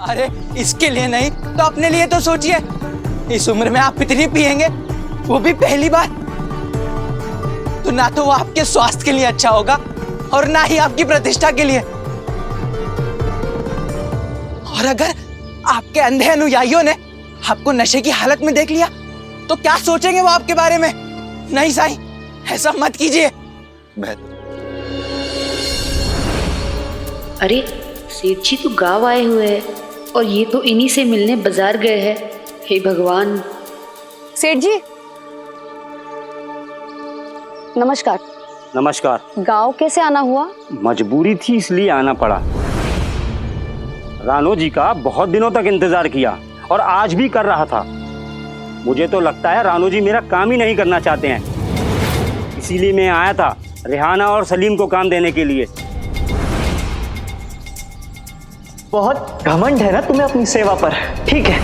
अरे इसके लिए नहीं तो अपने लिए तो सोचिए। इस उम्र में आप इतनी पिएंगे, वो भी पहली बार, तो ना तो वो आपके स्वास्थ्य के लिए अच्छा होगा और ना ही आपकी प्रतिष्ठा के लिए। और अगर आपके अंधे अनुयायियों ने आपको नशे की हालत में देख लिया तो क्या सोचेंगे वो आपके बारे में? नहीं साईं, ऐसा मत कीजिए। अरे सेठ जी तो गांव आए हुए हैं और ये तो इन्हीं से मिलने बाजार गए हैं। हे भगवान। सेठ जी नमस्कार। नमस्कार। गांव कैसे आना हुआ? मजबूरी थी इसलिए आना पड़ा। रानो जी का बहुत दिनों तक इंतजार किया और आज भी कर रहा था। मुझे तो लगता है रानो जी मेरा काम ही नहीं करना चाहते हैं, इसीलिए मैं आया था रेहाना और सलीम को काम देने के लिए। बहुत घमंड है ना तुम्हें अपनी सेवा पर। ठीक है,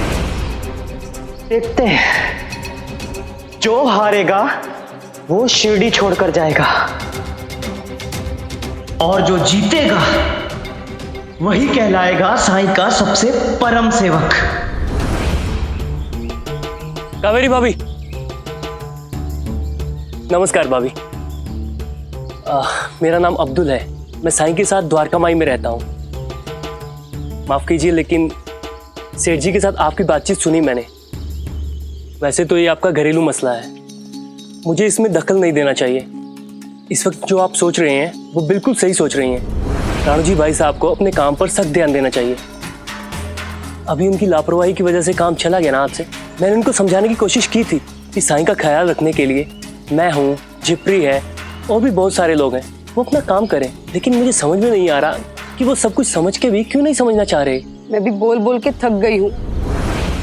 देखते हैं। जो हारेगा वो शिरडी छोड़कर जाएगा और जो जीतेगा वही कहलाएगा साईं का सबसे परम सेवक। कावेरी भाभी, नमस्कार भाभी। मेरा नाम अब्दुल है। मैं साईं के साथ द्वारका माई में रहता हूँ। माफ कीजिए लेकिन सेठ जी के साथ आपकी बातचीत सुनी मैंने। वैसे तो ये आपका घरेलू मसला है, मुझे इसमें दखल नहीं देना चाहिए। इस वक्त जो आप सोच रहे हैं वो बिल्कुल सही सोच रही हैं। राणू जी भाई साहब को अपने काम पर सख्त ध्यान देना चाहिए। अभी उनकी लापरवाही की वजह से काम चला गया ना हाथ से। मैंने उनको समझाने की कोशिश की थी कि साईं का ख्याल रखने के लिए मैं हूँ, जिप्री है और भी बहुत सारे लोग हैं, वो अपना काम करें। लेकिन मुझे समझ में नहीं आ रहा कि वो सब कुछ समझ के भी क्यों नहीं समझना चाह रहे। मैं भी बोल बोल के थक गई हूँ,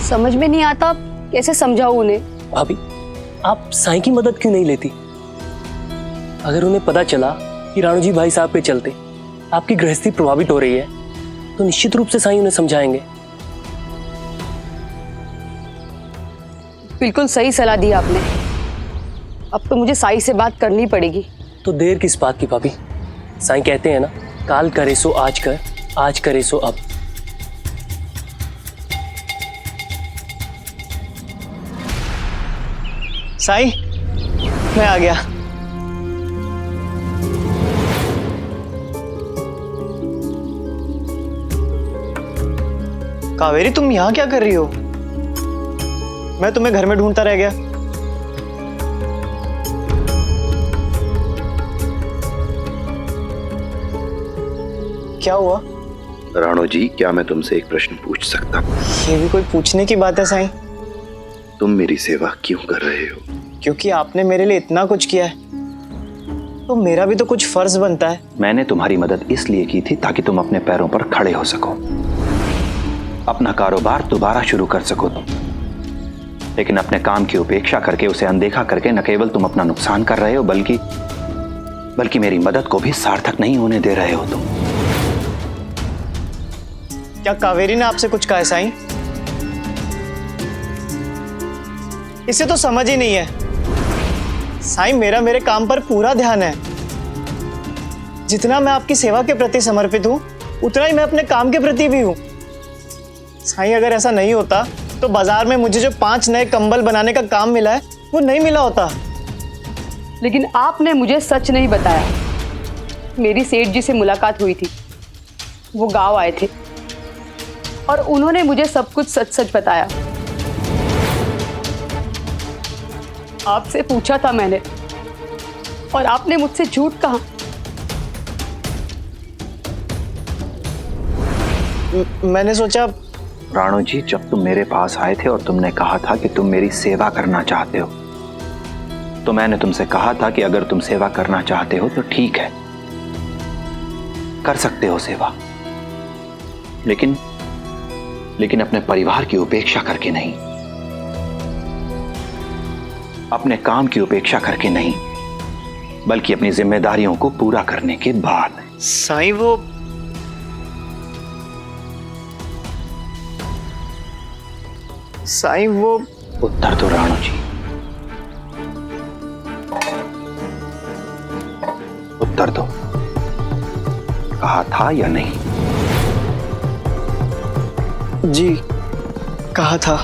समझ में नहीं आता कैसे समझाऊं उन्हें। भाभी, आप साईं की मदद क्यों नहीं लेती? अगर उन्हें पता चला कि राणू जी भाई साहब के चलते आपकी गृहस्थी प्रभावित हो रही है तो निश्चित रूप से साईं उन्हें समझाएंगे। बिल्कुल सही सलाह दी आपने। अब तो मुझे साईं से बात करनी पड़ेगी। तो देर किस बात की भाभी? साईं कहते हैं ना, काल करे सो आज कर, आज करे सो अब। साईं, मैं आ गया। कावेरी, तुम यहाँ क्या कर रही हो? मैं तुम्हें घर में ढूंढता रह गया। क्या हुआ? राणो जी, क्या मैं तुमसे एक प्रश्न पूछ सकता हूँ? ये भी कोई पूछने की बात है साईं? तुम मेरी सेवा क्यों कर रहे हो? क्योंकि आपने मेरे लिए इतना कुछ किया है तो मेरा भी तो कुछ फर्ज बनता है। मैंने तुम्हारी मदद इसलिए की थी ताकि तुम अपने पैरों पर खड़े हो सको, अपना कारोबार दोबारा शुरू कर सको तुम। लेकिन अपने काम की उपेक्षा करके, उसे अनदेखा करके न केवल तुम अपना नुकसान कर रहे हो बल्कि मेरी मदद को भी सार्थक नहीं होने दे रहे हो तुम। क्या कावेरी ने आपसे कुछ कहा है साईं? इसे तो समझ ही नहीं है साईं। मेरे काम पर पूरा ध्यान है। जितना मैं आपकी सेवा के प्रति समर्पित हूं उतना ही मैं अपने काम के प्रति भी हूं। साईं, अगर ऐसा नहीं होता तो बाजार में मुझे जो 5 नए कंबल बनाने का काम मिला है वो नहीं मिला होता। लेकिन आपने मुझे सच नहीं बताया। मेरी सेठ जी से मुलाकात हुई थी, वो गांव आए थे और उन्होंने मुझे सब कुछ सच सच बताया। आपसे पूछा था मैंने और आपने मुझसे झूठ कहा। मैंने सोचा। राणो जी, जब तुम मेरे पास आए थे और तुमने कहा था कि तुम मेरी सेवा करना चाहते हो तो मैंने तुमसे कहा था कि अगर तुम सेवा करना चाहते हो तो ठीक है, कर सकते हो सेवा, लेकिन अपने परिवार की उपेक्षा करके नहीं, अपने काम की उपेक्षा करके नहीं, बल्कि अपनी जिम्मेदारियों को पूरा करने के बाद। साईं, वो उत्तर दो राणो जी, उत्तर दो। कहा था या नहीं? जी कहा था।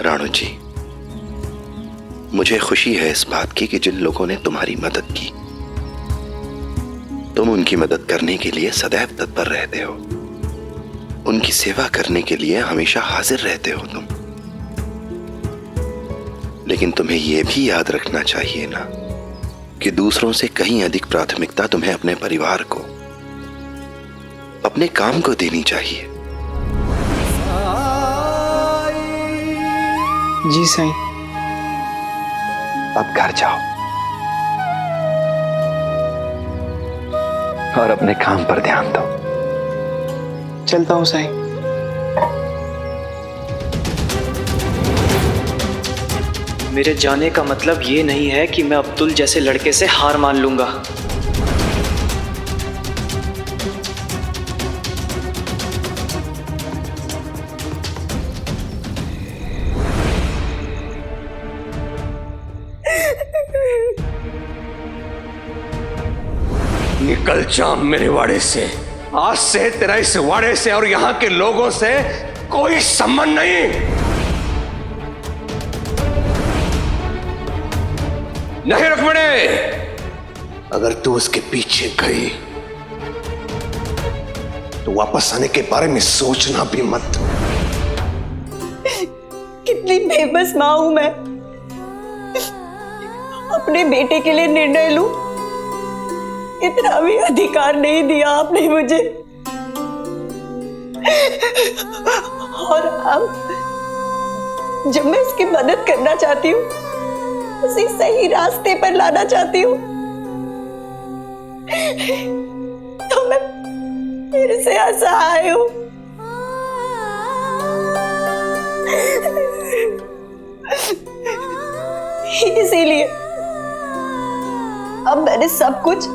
राणू जी, मुझे खुशी है इस बात की कि जिन लोगों ने तुम्हारी मदद की, तुम उनकी मदद करने के लिए सदैव तत्पर रहते हो, उनकी सेवा करने के लिए हमेशा हाजिर रहते हो तुम। लेकिन तुम्हें यह भी याद रखना चाहिए ना कि दूसरों से कहीं अधिक प्राथमिकता तुम्हें अपने परिवार को, अपने काम को देनी चाहिए। जी साईं। अब घर जाओ और अपने काम पर ध्यान दो। चलता हूँ साईं। मेरे जाने का मतलब ये नहीं है कि मैं अब्दुल जैसे लड़के से हार मान लूंगा। निकल जा मेरे वाड़े से। आज से तेरा इस वाड़े से और यहां के लोगों से कोई संबंध नहीं। नहीं रुक्मिणी, अगर तू उसके पीछे गई तो वापस आने के बारे में सोचना भी मत। कितनी बेबस माँ हूं मैं। अपने बेटे के लिए निर्णय लूं, इतना भी अधिकार नहीं दिया आपने मुझे। और अब जब मैं उसकी मदद करना चाहती हूँ, उसे सही रास्ते पर लाना चाहती हूँ, तो मैं फिर से असहाय हूँ। इसीलिए अब मैंने सब कुछ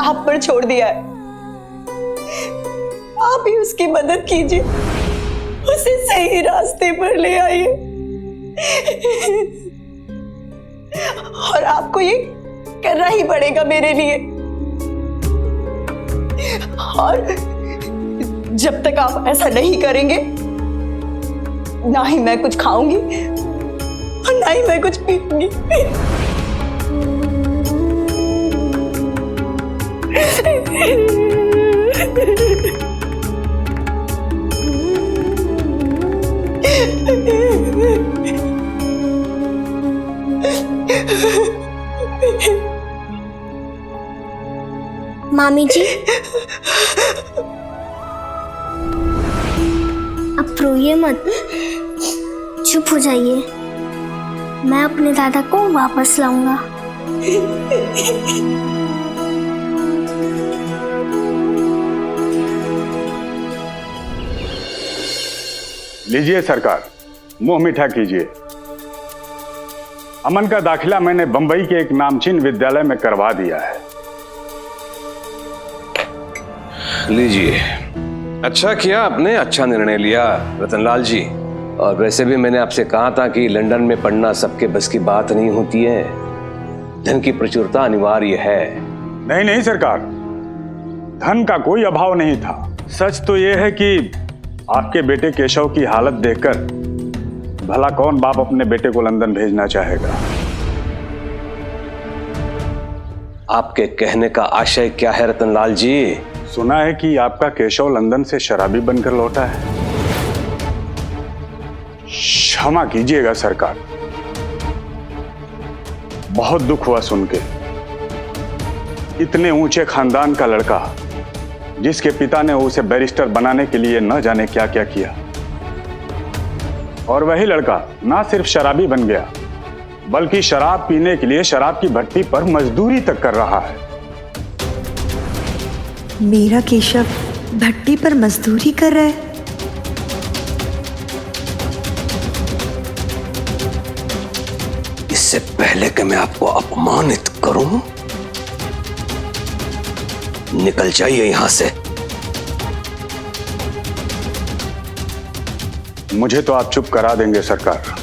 आप पर छोड़ दिया है। आप ही उसकी मदद कीजिए, उसे सही रास्ते पर ले आइए। और आपको ये करना ही पड़ेगा मेरे लिए। और जब तक आप ऐसा नहीं करेंगे, ना ही मैं कुछ खाऊंगी और ना ही मैं कुछ पीऊंगी। मामी जी, अब रोइए मत, चुप हो जाइए। मैं अपने दादा को वापस लाऊंगा। लीजिए सरकार, मुंह मीठा कीजिए। अमन का दाखिला मैंने बंबई के एक नामचीन विद्यालय में करवा दिया है। लीजिए। अच्छा किया आपने, अच्छा निर्णय लिया रतनलाल जी। और वैसे भी मैंने आपसे कहा था कि लंदन में पढ़ना सबके बस की बात नहीं होती है, धन की प्रचुरता अनिवार्य है। नहीं नहीं सरकार, धन का कोई अभाव नहीं था। सच तो यह है कि आपके बेटे केशव की हालत देखकर भला कौन बाप अपने बेटे को लंदन भेजना चाहेगा। आपके कहने का आशय क्या है रतनलाल जी? सुना है कि आपका केशव लंदन से शराबी बनकर लौटा है। क्षमा कीजिएगा सरकार, बहुत दुख हुआ सुन के। इतने ऊंचे खानदान का लड़का, जिसके पिता ने उसे बैरिस्टर बनाने के लिए न जाने क्या क्या किया, और वही लड़का ना सिर्फ शराबी बन गया, बल्कि शराब पीने के लिए शराब की भट्टी पर मजदूरी तक कर रहा है। मेरा केशव भट्टी पर मजदूरी कर रहा है? इससे पहले कि मैं आपको अपमानित करूं, निकल जाइए यहां से। मुझे तो आप चुप करा देंगे सरकार,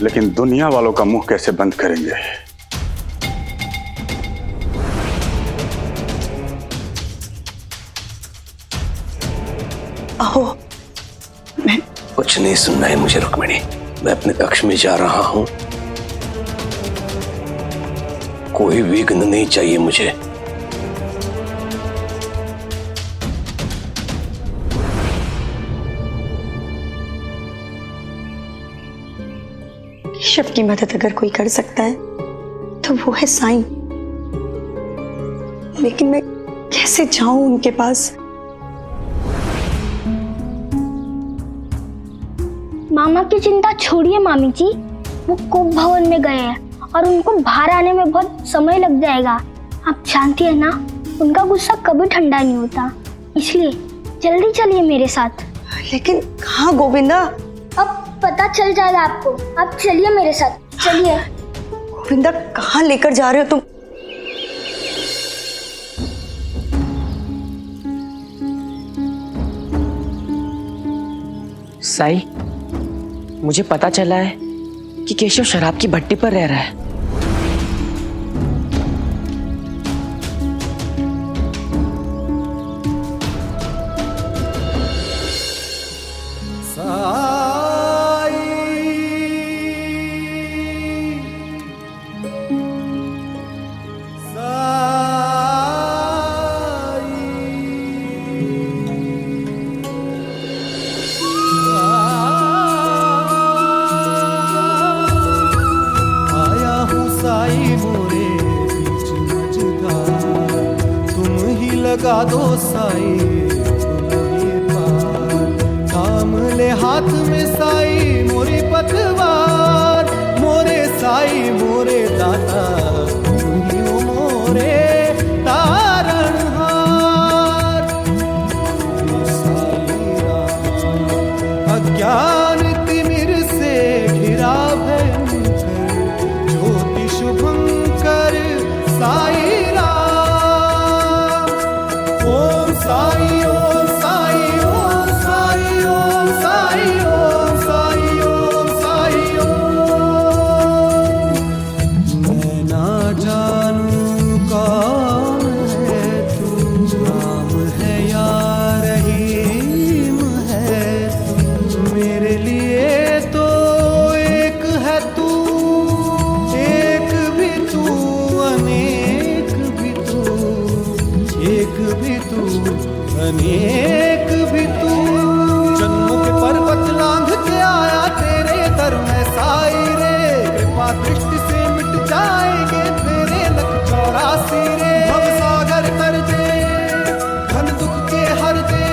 लेकिन दुनिया वालों का मुंह कैसे बंद करेंगे? आओ। मैं कुछ नहीं सुनना है मुझे रुक्मिणी, मैं अपने कक्ष में जा रहा हूं। कोई विघ्न नहीं चाहिए मुझे। केशव की मदद अगर कोई कर सकता है तो वो है साईं। लेकिन मैं कैसे जाऊं उनके पास? मामा की चिंता छोड़िए मामी जी, वो कुंभ भवन में गए हैं और उनको बाहर आने में बहुत समय लग जाएगा। आप जानती है ना, उनका गुस्सा कभी ठंडा नहीं होता, इसलिए जल्दी चलिए मेरे साथ। लेकिन कहाँ गोविंदा? अब पता चल जाएगा आपको, आप चलिए मेरे साथ, चलिए। गोविंदा कहाँ लेकर जा रहे हो तुम? साई, मुझे पता चला है कि केशव शराब की भट्टी पर रह रहा है। लगा दो साई थाम ले हाथ में साई मोरी पतवार, मोरे साई मोरे दाता मोरे तारणहार। अज्ञान तिमिर से घिरा भयंकर ज्योति शुभंकर साई अनेक भी तू, जन्मों के पर्वत लांघ के आया तेरे दर में साई रे। कृपा दृष्टि से मिट जाएंगे तेरे लख 84 रे। भवसागर तर दे धन दुख के हर दे,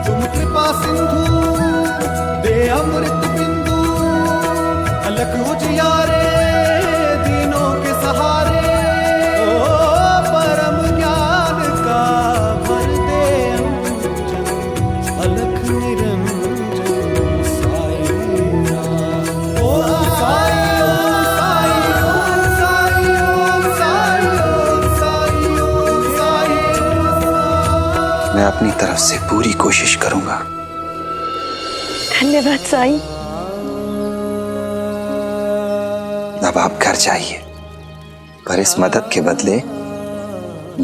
तुम कृपा सिंधु दे अमृत बिंदु। अलख उजियारे दीनों के सहारे, ओ परम ज्ञान का भर दे अलख निरंजन साई राम। ओम साई ओम साई ओम साई ओम साई ओम साई ओम साई। मैं अपनी तरफ से पूरी कोशिश करूंगा। धन्यवाद साईं। अब आप घर जाइए, पर इस मदद के बदले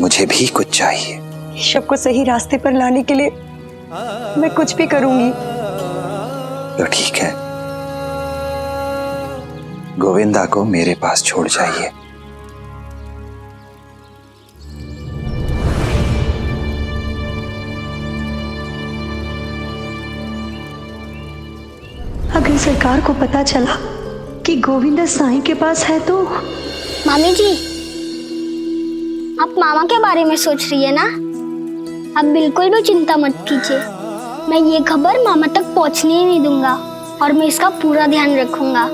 मुझे भी कुछ चाहिए। केशव को सही रास्ते पर लाने के लिए मैं कुछ भी करूंगी। तो ठीक है, गोविंदा को मेरे पास छोड़ जाइए। अगर सरकार को पता चला कि गोविंदा साईं के पास है तो? मामी जी, आप मामा के बारे में सोच रही है ना? आप बिल्कुल भी चिंता मत कीजिए, मैं ये खबर मामा तक पहुंचने ही नहीं दूंगा और मैं इसका पूरा ध्यान रखूंगा।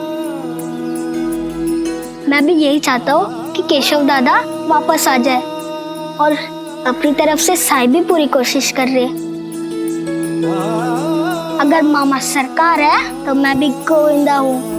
मैं भी यही चाहता हूँ कि केशव दादा वापस आ जाए और अपनी तरफ से साई भी पूरी कोशिश कर रहे हैं। अगर मामा सरकार है तो मैं भी गोविंदा हूँ।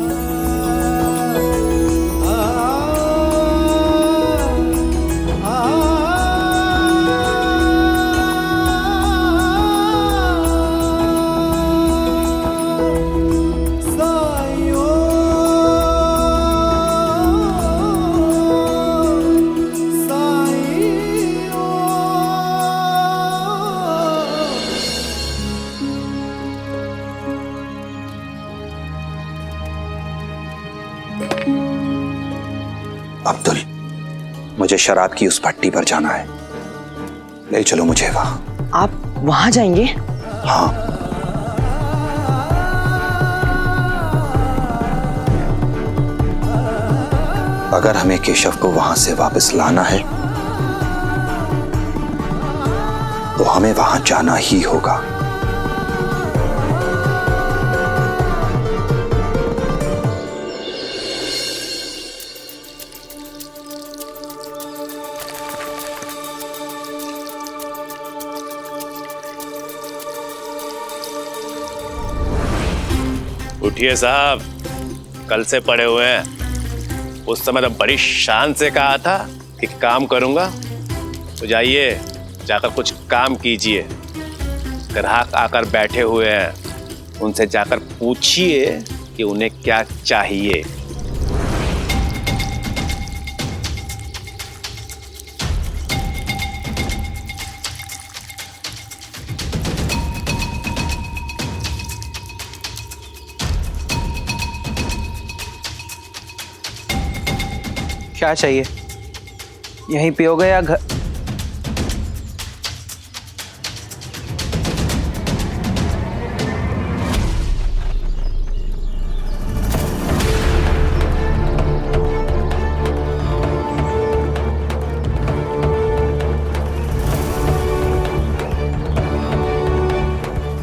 अब्दुल, मुझे शराब की उस भट्टी पर जाना है, ले चलो मुझे वहां। आप वहां जाएंगे? हाँ। अगर हमें केशव को वहां से वापस लाना है तो हमें वहां जाना ही होगा। उठिए साहब, कल से पड़े हुए हैं। उस समय तो बड़ी शान से कहा था कि काम करूंगा, तो जाइए जाकर कुछ काम कीजिए। ग्राहक आकर बैठे हुए हैं, उनसे जाकर पूछिए कि उन्हें क्या चाहिए। क्या चाहिए? यहीं पियोगे या घर?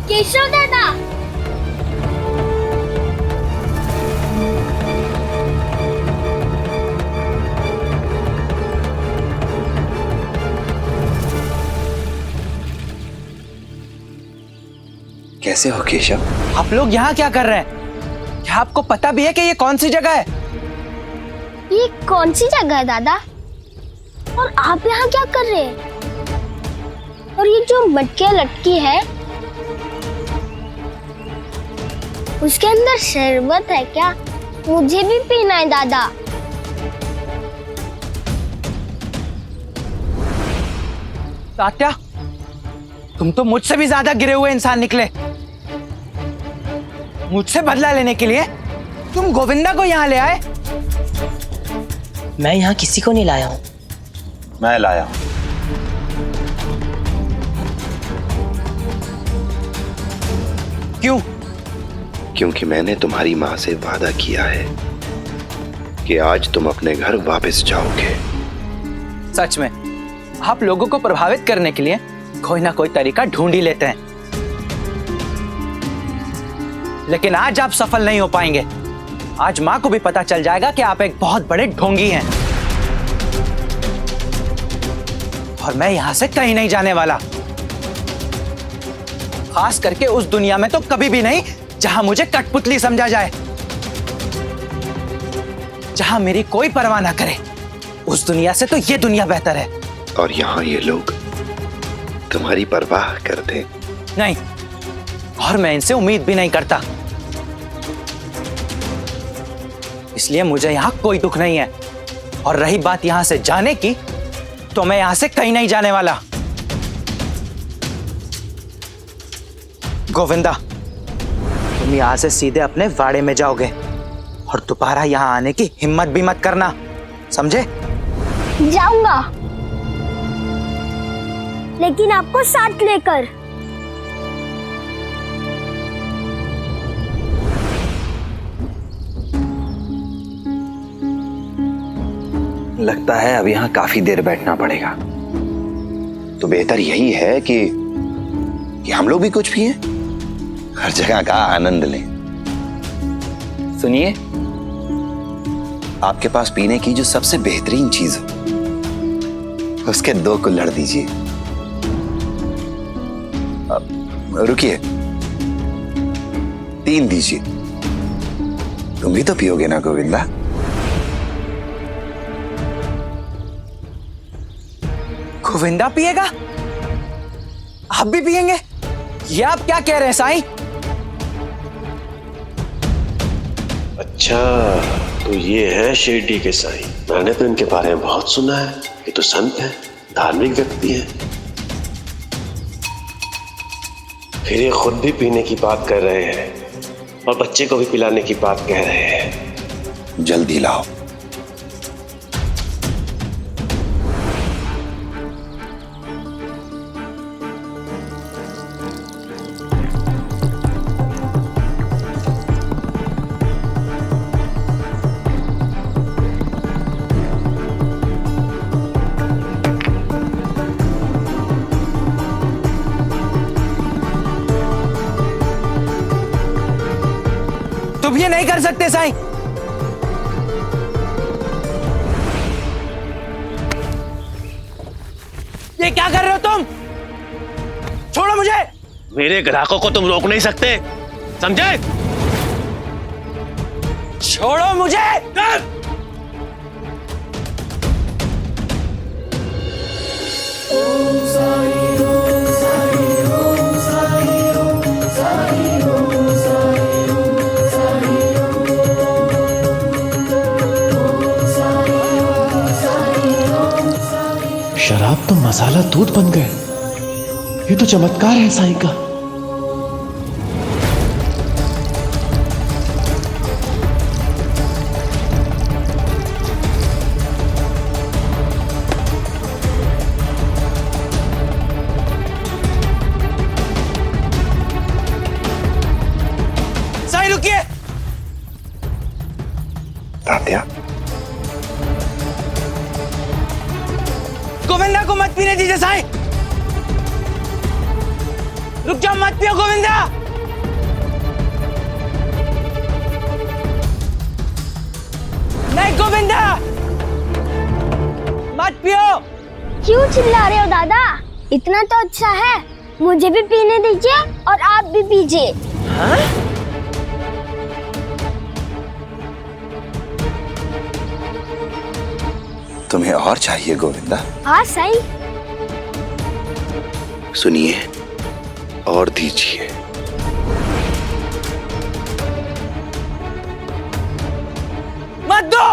केशव दादा, कैसे हो केशव? आप लोग यहाँ क्या कर रहे हैं? क्या आपको पता भी है कि ये कौन सी जगह है? ये कौन सी जगह है दादा? और आप यहाँ क्या कर रहे हैं? और ये जो मटकियाँ लटकी है, उसके अंदर शरबत है क्या? मुझे भी पीना है दादा। तात्या, तुम तो मुझसे भी ज्यादा गिरे हुए इंसान निकले। मुझसे बदला लेने के लिए तुम गोविंदा को यहाँ ले आए। मैं यहाँ किसी को नहीं लाया हूँ। मैं लाया हूं। क्यों? क्योंकि मैंने तुम्हारी माँ से वादा किया है कि आज तुम अपने घर वापस जाओगे। सच में आप लोगों को प्रभावित करने के लिए कोई ना कोई तरीका ढूंढ ही लेते हैं, लेकिन आज आप सफल नहीं हो पाएंगे। आज माँ को भी पता चल जाएगा कि आप एक बहुत बड़े ढोंगी हैं, और मैं यहां से कहीं नहीं जाने वाला। खास करके उस दुनिया में तो कभी भी नहीं जहां मुझे कठपुतली समझा जाए, जहां मेरी कोई परवाह ना करे। उस दुनिया से तो ये दुनिया बेहतर है। और यहाँ ये लोग तुम्हारी परवाह करते नहीं, और मैं इनसे उम्मीद भी नहीं करता। इसलिए मुझे यहां कोई दुख नहीं है। और रही बात यहां से जाने की, तो मैं यहां से कहीं नहीं जाने वाला। गोविंदा, तुम यहां से सीधे अपने वाड़े में जाओगे और दोबारा यहां आने की हिम्मत भी मत करना, समझे? जाऊंगा, लेकिन आपको साथ लेकर। लगता है अब यहां काफी देर बैठना पड़ेगा, तो बेहतर यही है कि हम लोग भी कुछ पिए, हर जगह का आनंद लें। सुनिए, आपके पास पीने की जो सबसे बेहतरीन चीज हो, उसके 2 कुल्हड़ दीजिए। रुकिए, 3 दीजिए। तुम भी तो पियोगे ना गोविंदा? गोविंदा पिएगा? आप भी पिएंगे? ये आप क्या कह रहे हैं साईं? अच्छा, तो ये है शिरडी के साईं। मैंने तो इनके बारे में बहुत सुना है। ये तो संत है, धार्मिक व्यक्ति है। फिर ये खुद भी पीने की बात कर रहे हैं और बच्चे को भी पिलाने की बात कह रहे हैं। जल्दी लाओ। अब ये नहीं कर सकते साईं। ये क्या कर रहे हो तुम? छोड़ो मुझे। मेरे ग्राहकों को तुम रोक नहीं सकते, समझे? छोड़ो मुझे। शराब तो मसाला दूध बन गए। ये तो चमत्कार है साईं का। साईं रुकिए। तात्या, गोविंदा को मत पीने दीजिए साईं। रुक जाओ, मत पियो गोविंदा। नहीं गोविंदा, मत पियो। क्यों चिल्ला रहे हो दादा? इतना तो अच्छा है, मुझे भी पीने दीजिए और आप भी पीजिए। हाँ? तुम्हें और चाहिए गोविंदा? हाँ साईं। सुनिए, और दीजिए। मत दो।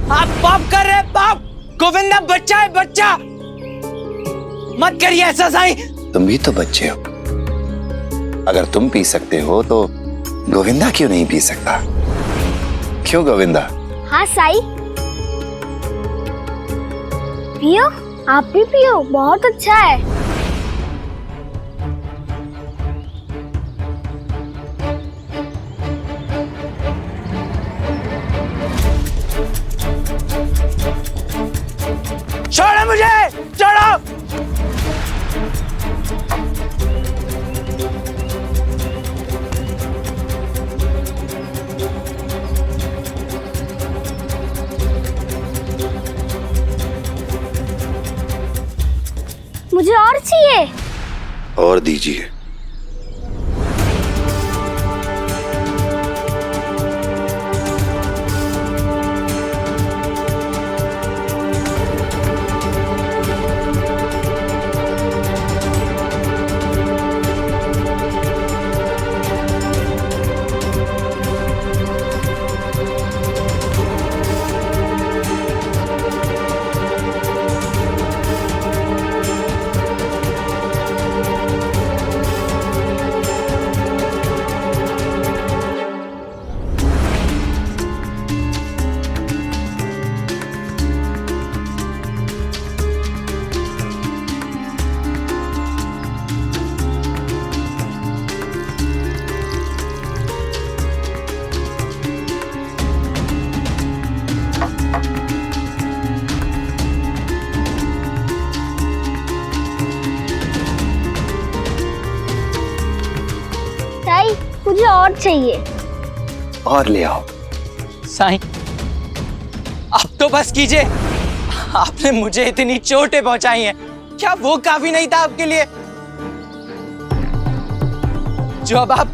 आप पाप कर रहे हैं, पाप। गोविंदा बच्चा है, बच्चा। मत करिए ऐसा साईं। तुम भी तो बच्चे हो। अगर तुम पी सकते हो तो गोविंदा क्यों नहीं पी सकता? क्यों गोविंदा? हाँ साईं, पियो, आप भी पियो, बहुत अच्छा है। छोड़ो मुझे, छोड़ो। मुझे और चाहिए। और दीजिए। मुझे और चाहिए। और ले आओ। साईं, अब तो बस कीजिए। आपने मुझे इतनी चोटें पहुंचाई हैं, क्या वो काफी नहीं था आपके लिए? जो अब आप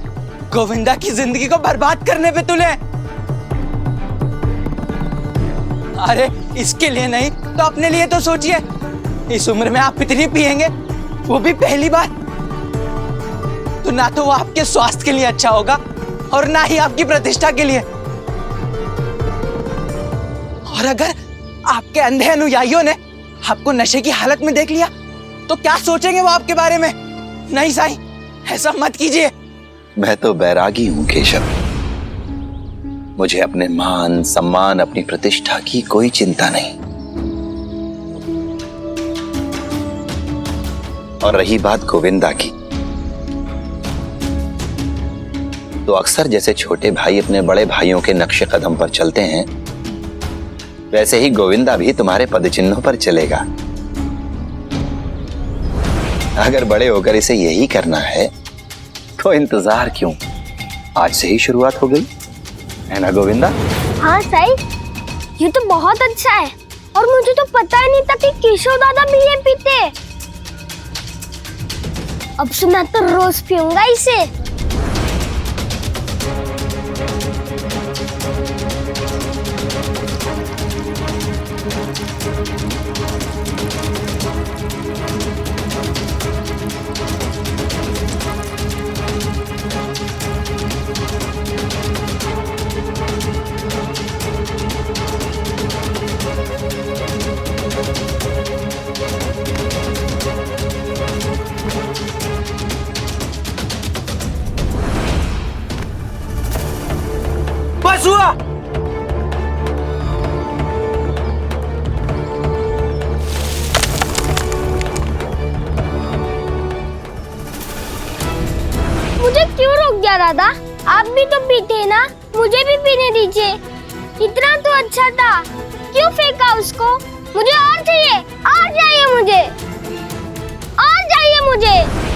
गोविंदा की जिंदगी को बर्बाद करने पे तुले। अरे इसके लिए नहीं तो अपने लिए तो सोचिए। इस उम्र में आप इतनी पिएंगे, वो भी पहली बार, तो ना तो वो आपके स्वास्थ्य के लिए अच्छा होगा और ना ही आपकी प्रतिष्ठा के लिए। और अगर आपके अंधे अनुयायियों ने आपको नशे की हालत में देख लिया तो क्या सोचेंगे वो आपके बारे में? नहीं साईं, ऐसा मत कीजिए। मैं तो बैरागी हूं केशव। मुझे अपने मान सम्मान, अपनी प्रतिष्ठा की कोई चिंता नहीं। और रही बात गोविंदा की, तो अक्सर जैसे छोटे भाई अपने बड़े भाइयों के नक्शे कदम पर चलते हैं, वैसे ही गोविंदा भी तुम्हारे पदचिन्हों पर चलेगा। अगर बड़े होकर इसे यही करना है तो इंतजार क्यों, आज से ही शुरुआत हो गई है ना गोविंदा? हाँ साई, ये तो बहुत अच्छा है और मुझे तो पता ही नहीं था कि केशव दादा भी ये पीते। अब से मैं तो रोज पीऊंगा इसे। बस हुआ। मुझे क्यों रोक दिया दादा? आप भी तो पीते ना, मुझे भी पीने दीजिए। इतना तो अच्छा था, क्यों फेंका उसको? मुझे और चाहिए, और चाहिए मुझे, और चाहिए मुझे।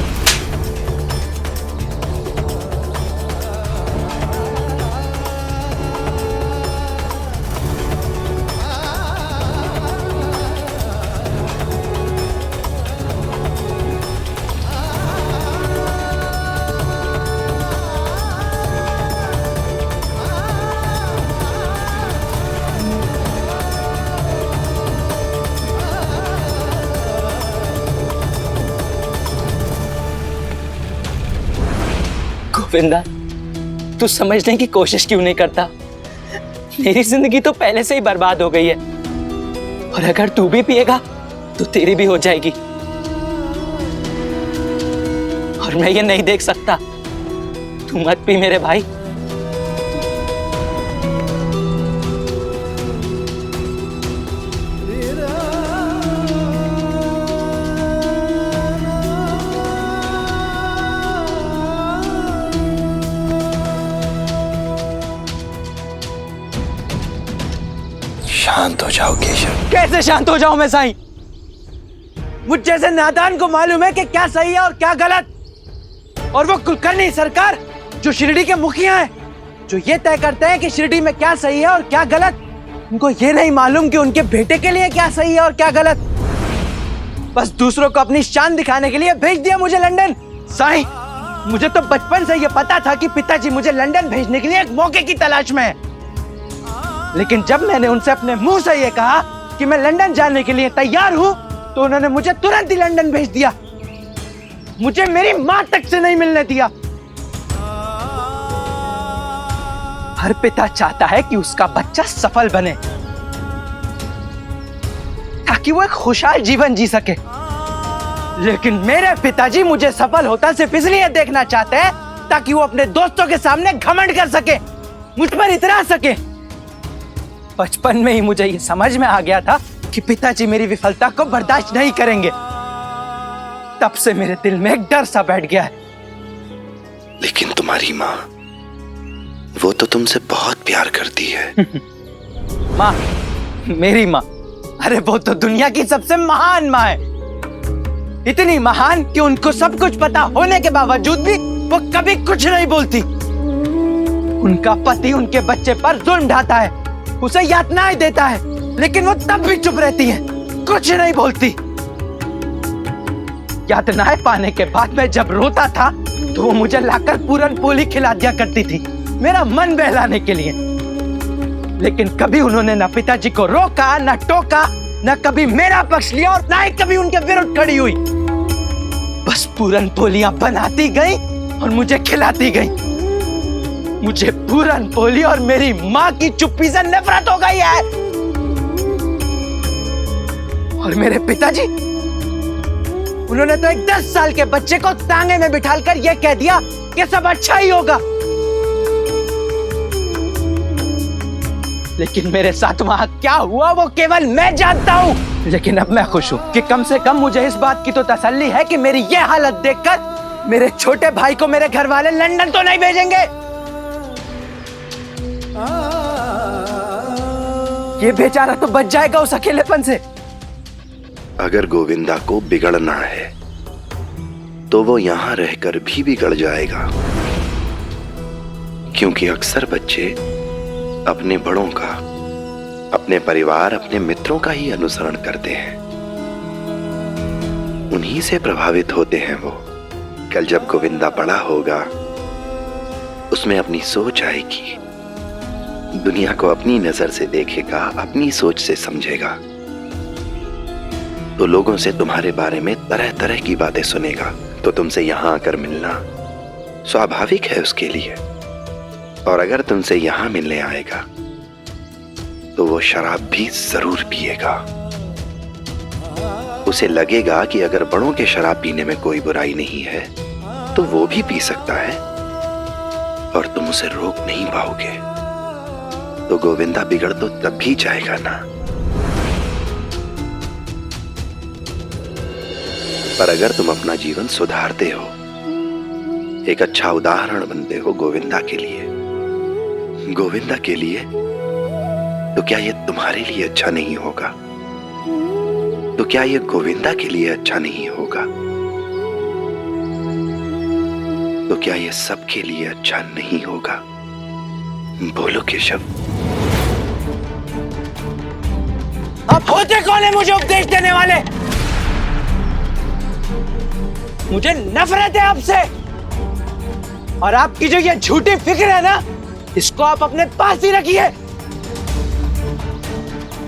गोविंदा, तू समझने की कोशिश क्यों नहीं करता? मेरी जिंदगी तो पहले से ही बर्बाद हो गई है और अगर तू भी पिएगा तो तेरी भी हो जाएगी। और मैं ये नहीं देख सकता। तू मत पी मेरे भाई। शांत हो जाओ केशव। कैसे शांत हो जाऊं मैं साईं? मुझ जैसे नादान को मालूम है कि क्या सही है और क्या गलत। और वो कुलकर्णी सरकार जो शिरडी के मुखिया हैं, जो ये तय करते हैं कि शिरडी में क्या सही है और क्या गलत, उनको ये नहीं मालूम कि उनके बेटे के लिए क्या सही है और क्या गलत। बस दूसरों को अपनी शान दिखाने के लिए भेज दिया मुझे लंदन। साईं, मुझे तो बचपन से ये पता था कि पिताजी मुझे लंदन भेजने के लिए एक मौके की तलाश में है। लेकिन जब मैंने उनसे अपने मुंह से ये कहा कि मैं लंदन जाने के लिए तैयार हूं, तो उन्होंने मुझे तुरंत ही लंदन भेज दिया। मुझे मेरी मां तक से नहीं मिलने दिया। हर पिता चाहता है कि उसका बच्चा सफल बने ताकि वो एक खुशहाल जीवन जी सके। लेकिन मेरे पिताजी मुझे सफल होता सिर्फ इसलिए देखना चाहते हैं ताकि वो अपने दोस्तों के सामने घमंड कर सके, मुझ पर इतरा सके। बचपन में ही मुझे ये समझ में आ गया था कि पिताजी मेरी विफलता को बर्दाश्त नहीं करेंगे। तब से मेरे दिल में एक डर सा बैठ गया है। लेकिन तुम्हारी माँ, वो तो तुमसे बहुत प्यार करती है। माँ, मेरी माँ? अरे वो तो दुनिया की सबसे महान माँ है। इतनी महान कि उनको सब कुछ पता होने के बावजूद भी वो कभी कुछ नहीं बोलती। उनका पति उनके बच्चे पर जुल्म ढाता है, उसे यातनाएं देता है, लेकिन वो तब भी चुप रहती है, कुछ नहीं बोलती। यातनाएं पाने के बाद मैं जब रोता था तो वो मुझे लाकर पूरन पोली खिला दिया करती थी, मेरा मन बहलाने के लिए। लेकिन कभी उन्होंने न पिताजी को रोका, न टोका, न कभी मेरा पक्ष लिया और न ही कभी उनके विरुद्ध खड़ी हुई। बस पूरन पोलियां बनाती गई और मुझे खिलाती गई। मुझे पूरन पोली और मेरी माँ की चुप्पी से नफरत हो गई है। और मेरे पिताजी, उन्होंने तो एक 10 साल के बच्चे को तांगे में बिठालकर यह कह दिया कि सब अच्छा ही होगा। लेकिन मेरे साथ वहां क्या हुआ वो केवल मैं जानता हूं। लेकिन अब मैं खुश हूं कि कम से कम मुझे इस बात की तो तसल्ली है कि मेरी ये हालत देखकर मेरे छोटे भाई को मेरे घर वाले लंदन तो नहीं भेजेंगे। ये बेचारा तो बच जाएगा उस अकेलेपन से। अगर गोविंदा को बिगड़ना है तो वो यहां रहकर भी बिगड़ जाएगा, क्योंकि अक्सर बच्चे अपने बड़ों का, अपने परिवार, अपने मित्रों का ही अनुसरण करते हैं, उन्हीं से प्रभावित होते हैं वो। कल जब गोविंदा बड़ा होगा, उसमें अपनी सोच आएगी, दुनिया को अपनी नजर से देखेगा, अपनी सोच से समझेगा, तो लोगों से तुम्हारे बारे में तरह तरह की बातें सुनेगा। तो तुमसे यहां आकर मिलना स्वाभाविक है उसके लिए। और अगर तुमसे यहां मिलने आएगा तो वो शराब भी जरूर पिएगा। उसे लगेगा कि अगर बड़ों के शराब पीने में कोई बुराई नहीं है तो वो भी पी सकता है, और तुम उसे रोक नहीं पाओगे। तो गोविंदा बिगड़ तो तब भी जाएगा ना। पर अगर तुम अपना जीवन सुधारते हो, एक अच्छा उदाहरण बनते हो गोविंदा के लिए, तो क्या ये तुम्हारे लिए अच्छा नहीं होगा? तो क्या ये गोविंदा के लिए अच्छा नहीं होगा? तो क्या ये सबके लिए अच्छा नहीं होगा? बोलो केशव। आप होते कौन है मुझे उपदेश देने वाले? मुझे नफरत है आपसे, और आपकी जो ये झूठी फिक्र है ना, इसको आप अपने पास ही रखिए।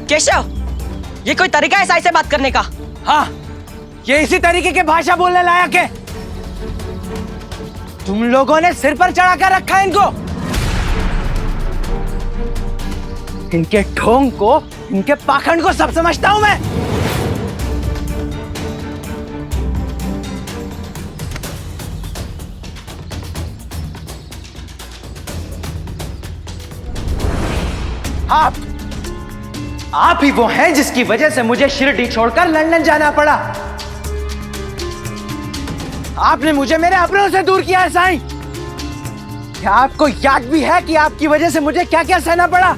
केशव, ये कोई तरीका है साई से बात करने का? हाँ, ये इसी तरीके के भाषा बोलने लायक है। तुम लोगों ने सिर पर चढ़ा कर रखा है इनको। इनके ढोंग को, इनके पाखंड को सब समझता हूं मैं। आप ही वो हैं जिसकी वजह से मुझे शिरडी छोड़कर लंदन जाना पड़ा। आपने मुझे मेरे अपनों से दूर किया है साईं। क्या आपको याद भी है कि आपकी वजह से मुझे क्या क्या सहना पड़ा?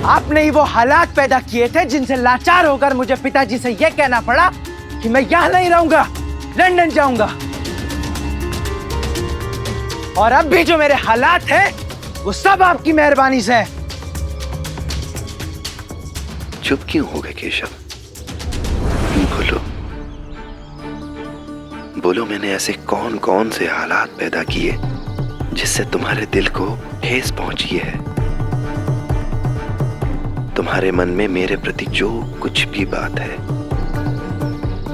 आपने ही वो हालात पैदा किए थे जिनसे लाचार होकर मुझे पिताजी से यह कहना पड़ा कि मैं यहां नहीं रहूंगा, लंदन जाऊंगा। और अब भी जो मेरे हालात हैं, वो सब आपकी मेहरबानी से है। चुप क्यों हो गए केशव? बोलो बोलो, मैंने ऐसे कौन कौन से हालात पैदा किए जिससे तुम्हारे दिल को ठेस पहुंची है? तुम्हारे मन में मेरे प्रति जो कुछ भी बात है,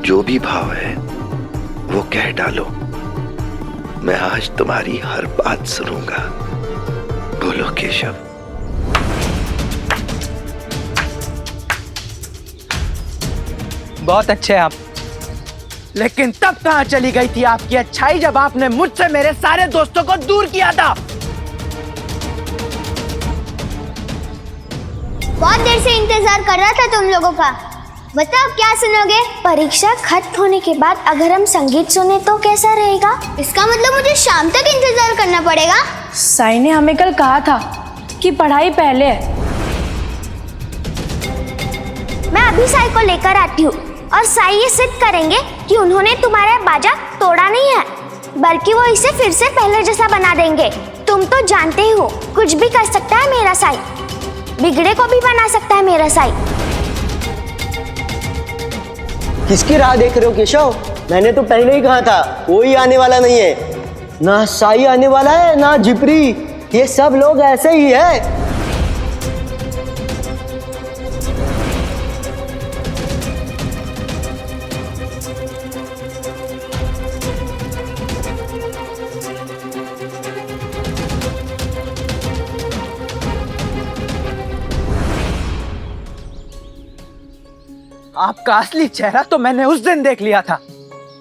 जो भी भाव है, वो कह डालो। मैं आज तुम्हारी हर बात सुनूंगा। बोलो केशव। बहुत अच्छे आप, लेकिन तब कहां चली गई थी आपकी अच्छाई जब आपने मुझसे मेरे सारे दोस्तों को दूर किया था? बहुत देर से इंतजार कर रहा था तुम लोगों का। बताओ क्या सुनोगे? परीक्षा खत्म होने के बाद अगर हम संगीत सुने तो कैसा रहेगा? इसका मतलब मुझे शाम तक इंतजार करना पड़ेगा। साई ने हमें कल कहा था कि पढ़ाई पहले है। मैं अभी साई को लेकर आती हूँ, और साई ये सिद्ध करेंगे कि उन्होंने तुम्हारा बाजा तोड़ा नहीं है, बल्कि वो इसे फिर से पहले जैसा बना देंगे। तुम तो जानते ही हो, कुछ भी कर सकता है मेरा साई, बिगड़े को भी बना सकता है मेरा साई। किसकी राह देख रहे हो केशव? मैंने तो पहले ही कहा था कोई आने वाला नहीं है। ना साई आने वाला है, ना जिपरी, ये सब लोग ऐसे ही है। आपका असली चेहरा तो मैंने उस दिन देख लिया था।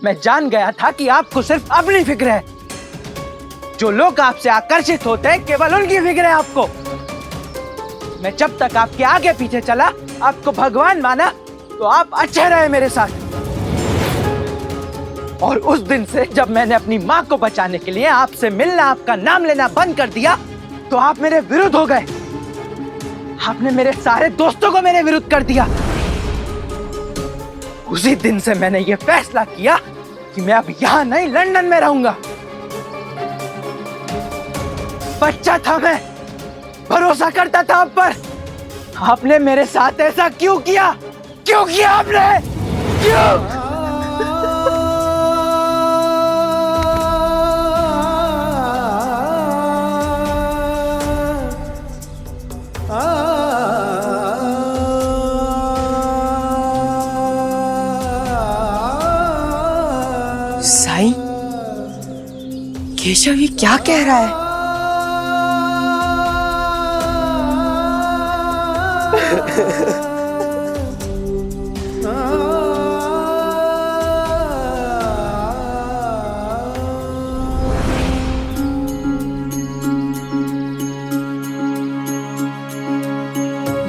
मैं जान गया था कि आपको सिर्फ अपनी फिक्र है। जो लोग आपसे आकर्षित होते हैं, केवल उनकी फिक्र है आपको। मैं जब तक आपके आगे पीछे चला, आपको भगवान माना, तो तो आप अच्छे रहे मेरे साथ। और उस दिन से जब मैंने अपनी माँ को बचाने के लिए आपसे मिलना, आपका नाम लेना बंद कर दिया, तो आप मेरे विरुद्ध हो गए। आपने मेरे सारे दोस्तों को मेरे विरुद्ध कर दिया। उसी दिन से मैंने ये फैसला किया कि मैं अब यहाँ नहीं, लंदन में रहूंगा। बच्चा था मैं, भरोसा करता था आप पर। आपने मेरे साथ ऐसा क्यों किया? क्यों किया आपने? क्यों? साईं, केशव ये क्या कह रहा है?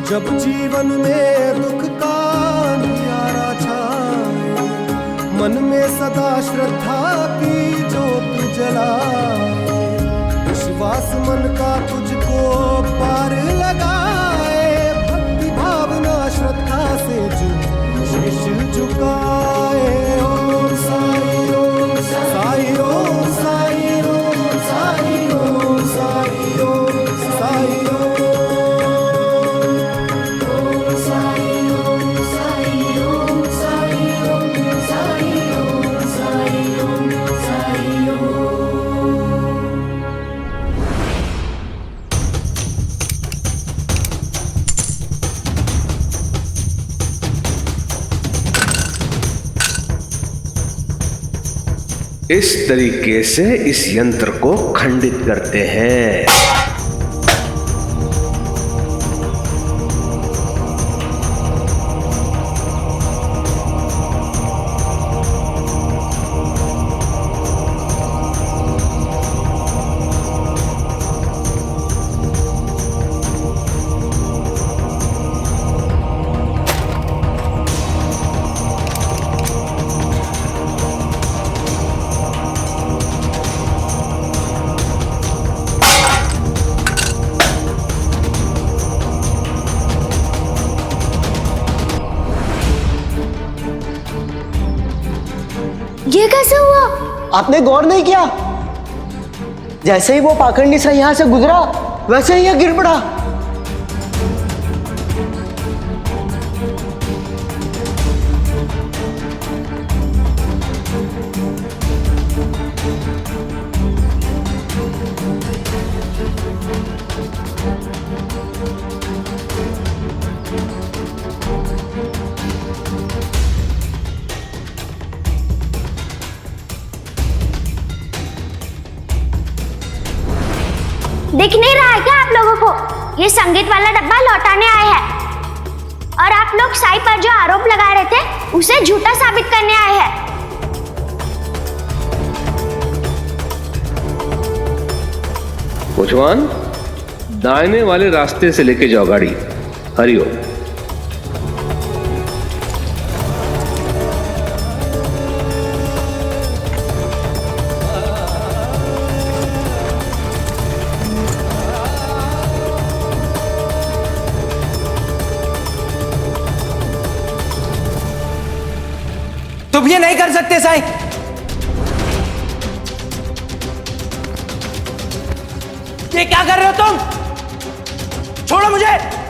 जब जीवन में दुख का अंधियारा छाए, मन में सदा श्रद्धा की ज्योत जलाए, विश्वास मन का तुझको पार लगाए, भक्ति भावना श्रद्धा से जो शीश झुकाए। ओम साई, ओम साई, ओम साई, ओम साई, ओम साई, ओम साई, इस तरीके से इस यंत्र को खंडित करते हैं। ये कैसे हुआ? आपने गौर नहीं किया? जैसे ही वो पाखंडी सा यहाँ से गुजरा, वैसे ही यह गिर पड़ा। दिख नहीं रहा है क्या आप लोगों को? ये संगीत वाला डब्बा लौटाने आए हैं और आप लोग साई पर जो आरोप लगा रहे थे उसे झूठा साबित करने आए हैं। कोचवान, दाहिने वाले रास्ते से लेके जाओ गाड़ी। हरिओम। तुम ये नहीं कर सकते साईं। ये क्या कर रहे हो तुम? छोड़ो मुझे।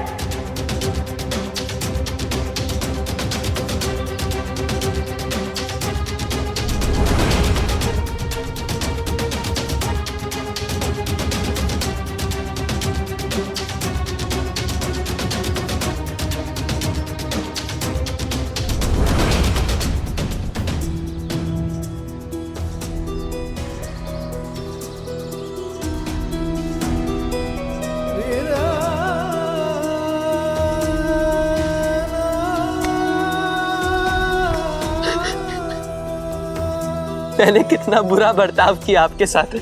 मैंने कितना बुरा बर्ताव किया आपके साथ,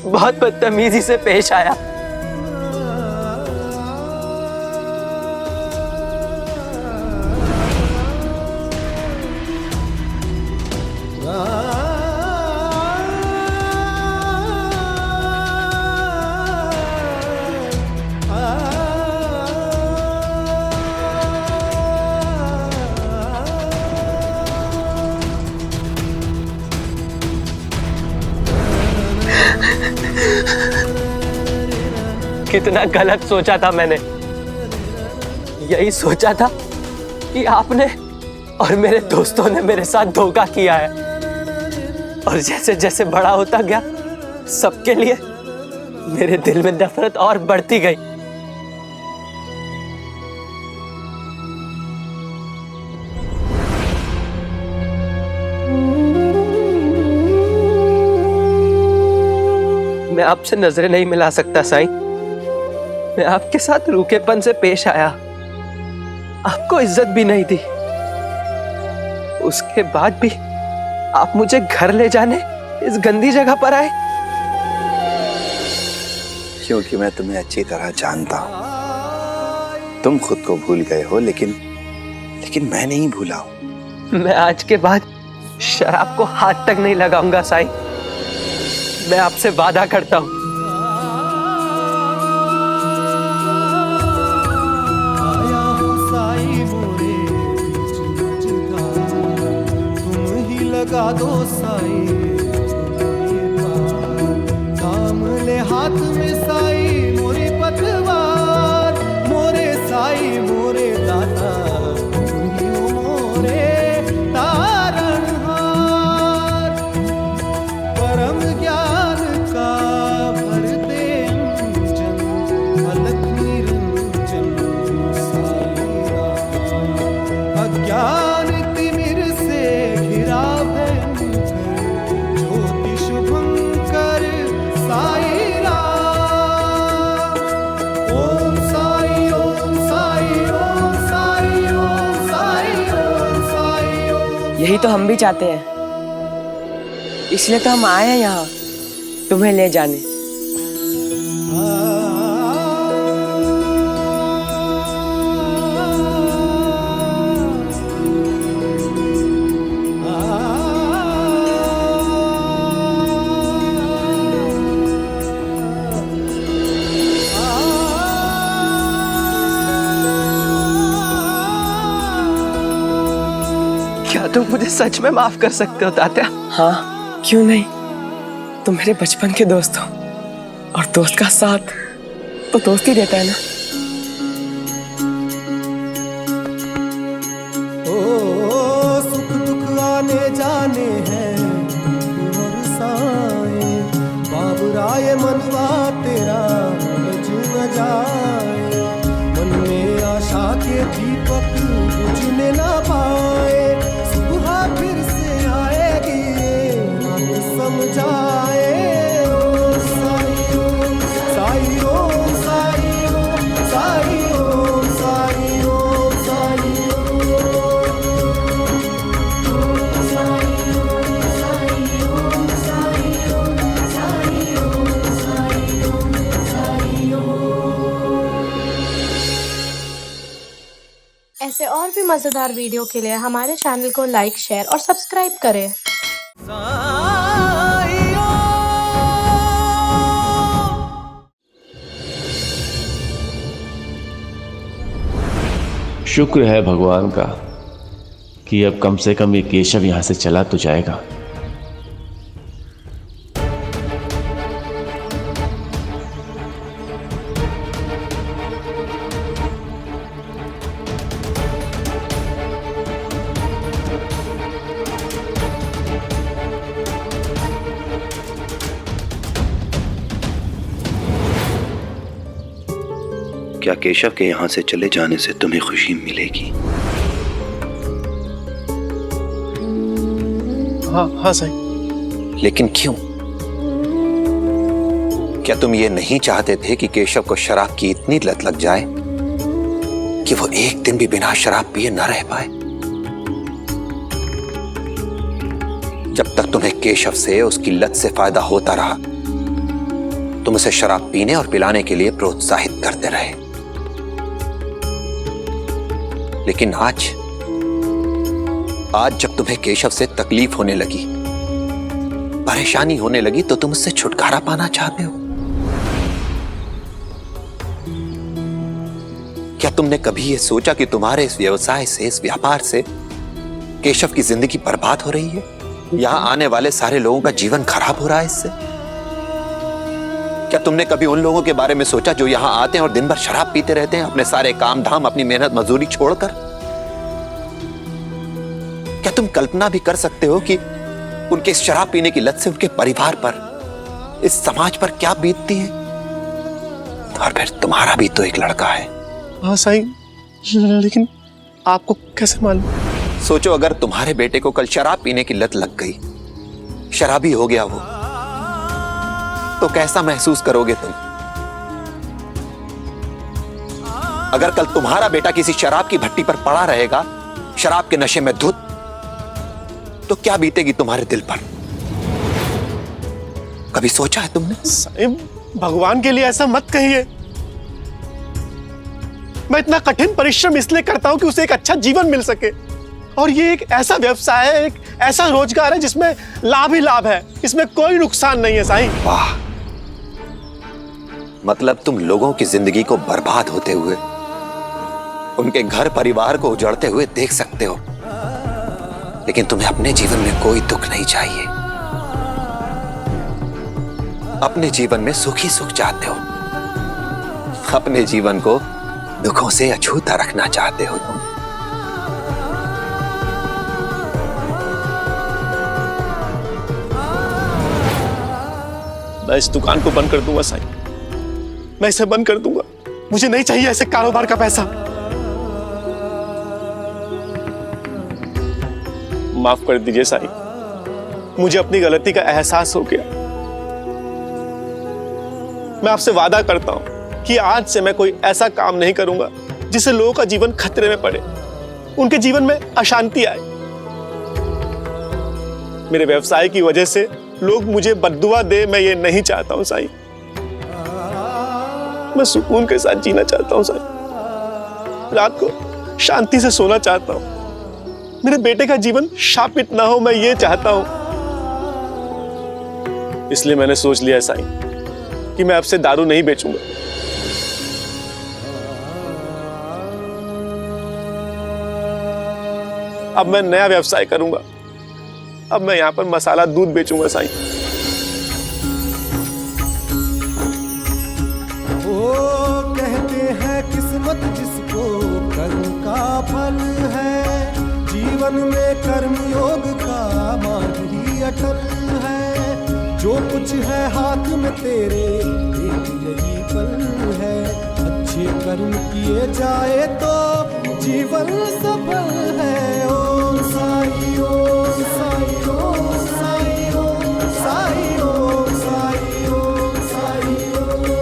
बहुत बदतमीजी से पेश आया। कितना गलत सोचा था मैंने। यही सोचा था कि आपने और मेरे दोस्तों ने मेरे साथ धोखा किया है, और जैसे जैसे बड़ा होता गया सबके लिए मेरे दिल में नफरत और बढ़ती गई। मैं आपसे नजरें नहीं मिला सकता साईं। मैं आपके साथ रूखेपन से पेश आया, आपको इज्जत भी नहीं दी। उसके बाद भी आप मुझे घर ले जाने इस गंदी जगह पर आए। क्योंकि मैं तुम्हें अच्छी तरह जानता हूं। तुम खुद को भूल गए हो, लेकिन मैं नहीं भूला हूं। मैं आज के बाद शराब को हाथ तक नहीं लगाऊंगा साईं। मैं आपसे वादा करता हूं। आया हूँ साई मोरे बीच मझधार, तुम ही लगा दो साई ये पार। थाम ले हाथ में साई मोरी पतवार, मोरे साई मोरे दाता तुम ही हो मोरे तारणहार। परम ज्ञान का भर दे अंजन, अलख निरंजन साई राम। अज्ञान तिमिर से घिरा भयंकर, ज्योति शुभंकर साई राम। ओम साई ओम साई ओम साई ओम साई ओम साई ओम। यही तो हम भी चाहते हैं, इसलिए तो हम आए हैं यहाँ तुम्हें ले जाने। क्या तुम मुझे सच में माफ कर सकते हो तात्या? हाँ, क्यों नहीं। तुम मेरे बचपन के दोस्त हो, और दोस्त का साथ तो दोस्त ही देता है ना। ओ सुख दुख आने जाने हैं और साए, बाबुराए मनवा तेरा बुझ न जाए। मन में आशा के दीपक बुझने ना पाए, सुबह फिर से आएगी बात समझाए। ओ साई ओम साई ओम साई ओम साई ओम साई ओम साई ऐसे और भी मजेदार वीडियो के लिए हमारे चैनल को लाइक, शेयर और सब्सक्राइब करें। शुक्र है भगवान का कि अब कम से कम ये केशव यहां से चला तो जाएगा। क्या केशव के यहां से चले जाने से तुम्हें खुशी मिलेगी? हाँ साईं। लेकिन क्यों? क्या तुम ये नहीं चाहते थे कि केशव को शराब की इतनी लत लग जाए कि वो एक दिन भी बिना शराब पिए न रह पाए? जब तक तुम्हें केशव से उसकी लत से फायदा होता रहा, तुम उसे शराब पीने और पिलाने के लिए प्रोत्साहित करते रहे। लेकिन आज जब तुम्हें केशव से तकलीफ होने लगी, परेशानी होने लगी, तो तुम उससे छुटकारा पाना चाहते हो। क्या तुमने कभी यह सोचा कि तुम्हारे इस व्यवसाय से, इस व्यापार से केशव की जिंदगी बर्बाद हो रही है? यहां आने वाले सारे लोगों का जीवन खराब हो रहा है इससे। क्या तुमने कभी उन लोगों के बारे में सोचा जो यहाँ आते हैं और दिन भर शराब पीते रहते हैं, अपने सारे काम धाम, अपनी मेहनत मजदूरी छोड़कर? क्या तुम कल्पना भी कर सकते हो कि उनके इस शराब पीने की लत से उनके परिवार पर, इस समाज पर क्या बीतती है? और फिर तुम्हारा भी तो एक लड़का है। हाँ साईं, लेकिन आपको कैसे मालूम? सोचो अगर तुम्हारे बेटे को कल शराब पीने की लत लग गई, शराबी हो गया वो, तो कैसा महसूस करोगे तुम? अगर कल तुम्हारा बेटा किसी शराब की भट्टी पर पड़ा रहेगा, शराब के नशे में धुत, तो क्या बीतेगी तुम्हारे दिल पर? कभी सोचा है तुमने? साईं, भगवान के लिए ऐसा मत कहिए। मैं इतना कठिन परिश्रम इसलिए करता हूं कि उसे एक अच्छा जीवन मिल सके, और ये एक ऐसा व्यवसाय है, एक ऐसा रोजगार है जिसमें लाभ ही लाभ है, इसमें कोई नुकसान नहीं है साईं। वाह, मतलब तुम लोगों की जिंदगी को बर्बाद होते हुए, उनके घर परिवार को उजड़ते हुए देख सकते हो, लेकिन तुम्हें अपने जीवन में कोई दुख नहीं चाहिए। अपने जीवन में सुख ही सुख चाहते हो, अपने जीवन को दुखों से अछूता रखना चाहते हो तुम। मैं इस दुकान को बंद कर दूंगा साईं, मैं इसे बंद कर दूंगा। मुझे नहीं चाहिए ऐसे कारोबार का पैसा। माफ कर दीजिए साईं, मुझे अपनी गलती का एहसास हो गया। मैं आपसे वादा करता हूं कि आज से मैं कोई ऐसा काम नहीं करूंगा जिससे लोगों का जीवन खतरे में पड़े, उनके जीवन में अशांति आए। मेरे व्यवसाय की वजह से लोग मुझे बद्दुआ दे, मैं ये नहीं चाहता हूं साईं। मैं सुकून के साथ जीना चाहता हूं साईं, रात को शांति से सोना चाहता हूं, मेरे बेटे का जीवन शापित ना हो, मैं ये चाहता हूं। इसलिए मैंने सोच लिया साईं कि मैं आपसे दारू नहीं बेचूंगा। अब मैं नया व्यवसाय करूंगा। अब मैं यहां पर मसाला दूध बेचूंगा साईं। वो कहते हैं किस्मत जिसको कर्म का फल है, जीवन में कर्म योग का मार्ग ही अटल है। जो कुछ है हाथ में तेरे एक यही पल है, अच्छे कर्म किए जाए तो जीवन सफल है। ओम साई ओम साई ओम साई ओम साई ओम साई ओम साई ओम